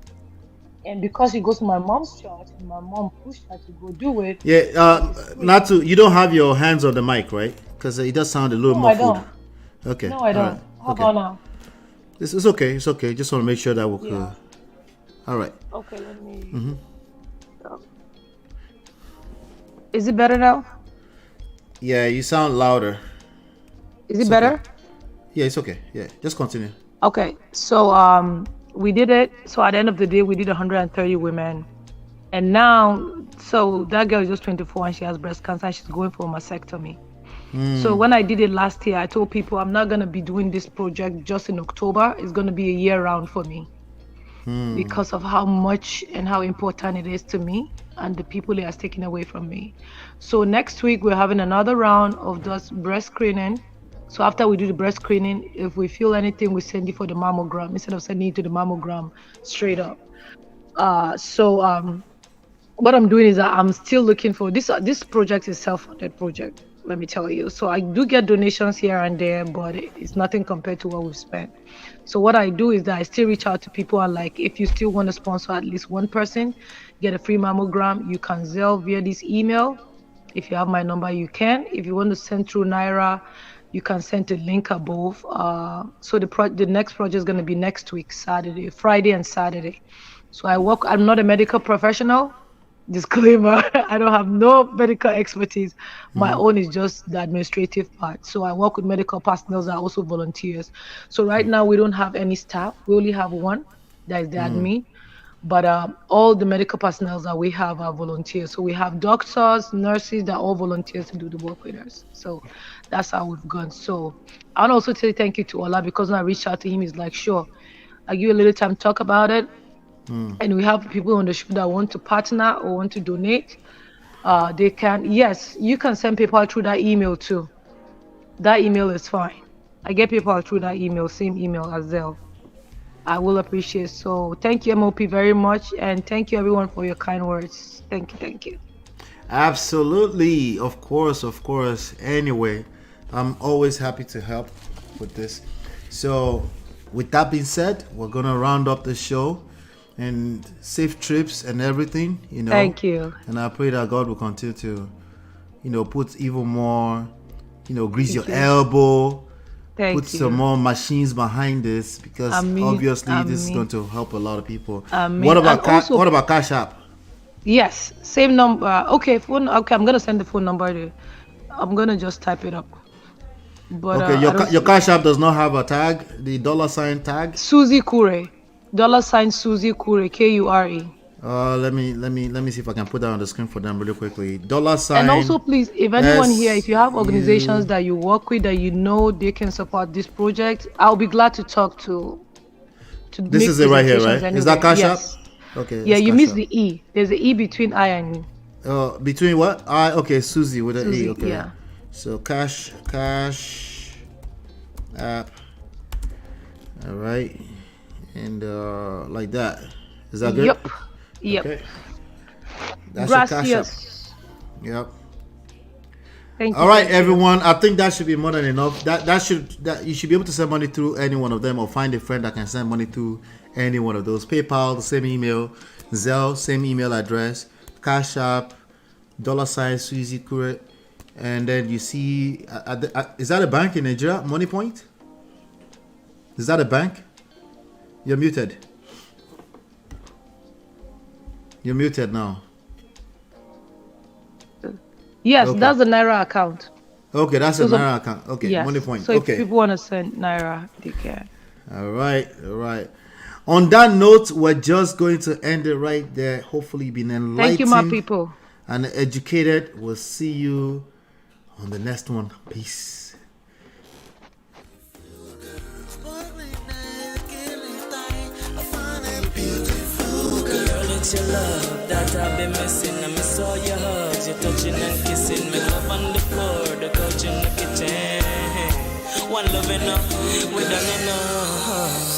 Speaker 19: And because she goes to my mom's church, and my mom pushed her to go do it.
Speaker 7: Yeah, not to. You don't have your hands on the mic, right? Because it does sound a little
Speaker 19: No, I
Speaker 7: muffled.
Speaker 19: don't.
Speaker 7: Okay.
Speaker 19: No, I don't.
Speaker 7: Right.
Speaker 19: How about now?
Speaker 7: This is okay. It's okay. Just want to make sure that we're
Speaker 19: Yeah.
Speaker 7: all right.
Speaker 19: Okay, let me. Is it better now?
Speaker 7: Yeah, you sound louder.
Speaker 19: Is it better?
Speaker 7: Okay. Yeah, it's okay. Yeah, just continue.
Speaker 19: Okay, so we did it. So at the end of the day, we did 130 women, and now, so that girl is just 24 and she has breast cancer. And she's going for a mastectomy. So when I did it last year, I told people I'm not gonna be doing this project just in October. It's gonna be a year round for me because of how much and how important it is to me and the people it has taken away from me. So next week we're having another round of just breast screening. So after we do the breast screening, if we feel anything, we send you for the mammogram instead of sending you to the mammogram straight up. What I'm doing is that I'm still looking for this. This project is self-funded project. Let me tell you. So I do get donations here and there, but it's nothing compared to what we've spent. So what I do is that I still reach out to people and like, if you still want to sponsor at least one person, get a free mammogram, you can Zelle via this email. If you have my number, you can. If you want to send through Naira, you can send the link above. So the next project is going to be next week, Friday and Saturday. So I'm not a medical professional. Disclaimer, I don't have no medical expertise. My own is just the administrative part. So I work with medical personnel that are also volunteers. So right now we don't have any staff. We only have one, that is the admin. But all the medical personnel that we have are volunteers. So we have doctors, nurses, that are all volunteers to do the work with us. So that's how we've gone. So I want to also say thank you to Ola, because when I reached out to him, he's like, sure, I'll give you a little time to talk about it. And we have people on the show that want to partner or want to donate. They can, yes, you can send PayPal through that email too. That email is fine. I get PayPal through that email, same email as Zelle. I will appreciate. So thank you, MOP, very much, and thank you everyone for your kind words. Thank you.
Speaker 7: Absolutely, of course. Anyway, I'm always happy to help with this. So with that being said, we're gonna round up the show, and safe trips and everything, you know.
Speaker 19: Thank you.
Speaker 7: And I pray that God will continue to, you know, put even more, you know, grease your elbow, put some more machines behind this, because obviously this is going to help a lot of people. What about Cashapp?
Speaker 19: Yes, same number. Okay, phone. Okay, I'm gonna send the phone number there. I'm gonna just type it up. But
Speaker 7: okay, your Cashapp does not have a tag, the $ tag.
Speaker 19: SUZIE Kure, $ SUZIE Kure, KURE.
Speaker 7: Let me see if I can put that on the screen for them really quickly. $
Speaker 19: And also, please, if anyone here, if you have organizations that you work with that you know they can support this project, I'll be glad to talk to.
Speaker 7: This is it right here, right? Anyway. Is that Cashapp?
Speaker 19: Yes.
Speaker 7: Okay.
Speaker 19: Yeah, you missed the E. There's an E between I and E.
Speaker 7: Between what? I. Okay, SUZIE with an E. Okay.
Speaker 19: Yeah.
Speaker 7: So cash app. All right, and like that. Is that good?
Speaker 19: Yep.
Speaker 7: Okay. That's
Speaker 19: Gracias.
Speaker 7: Yep.
Speaker 19: Thank you.
Speaker 7: All right, everyone. I think that should be more than enough. That you should be able to send money through any one of them, or find a friend that can send money through any one of those. PayPal, the same email. Zelle, same email address. Cashapp, $ SUZIE Kure. And then you see, is that a bank in Nigeria? Money Point? Is that a bank? You're muted. You're muted now.
Speaker 19: Yes,
Speaker 7: okay.
Speaker 19: That's the Naira account.
Speaker 7: Okay, that's a Naira account. Okay,
Speaker 19: yes.
Speaker 7: Money Point.
Speaker 19: So
Speaker 7: okay.
Speaker 19: if people want to send Naira, they can.
Speaker 7: All right. On that note, we're just going to end it right there. Hopefully, you've been enlightened.
Speaker 19: Thank you, my people.
Speaker 7: And educated. We'll see you on the next one. Peace.
Speaker 1: It's your love that I've been missing. I miss all your hugs, your touching and kissing. Me love on the floor, the couch in the kitchen. One loving up, we done enough.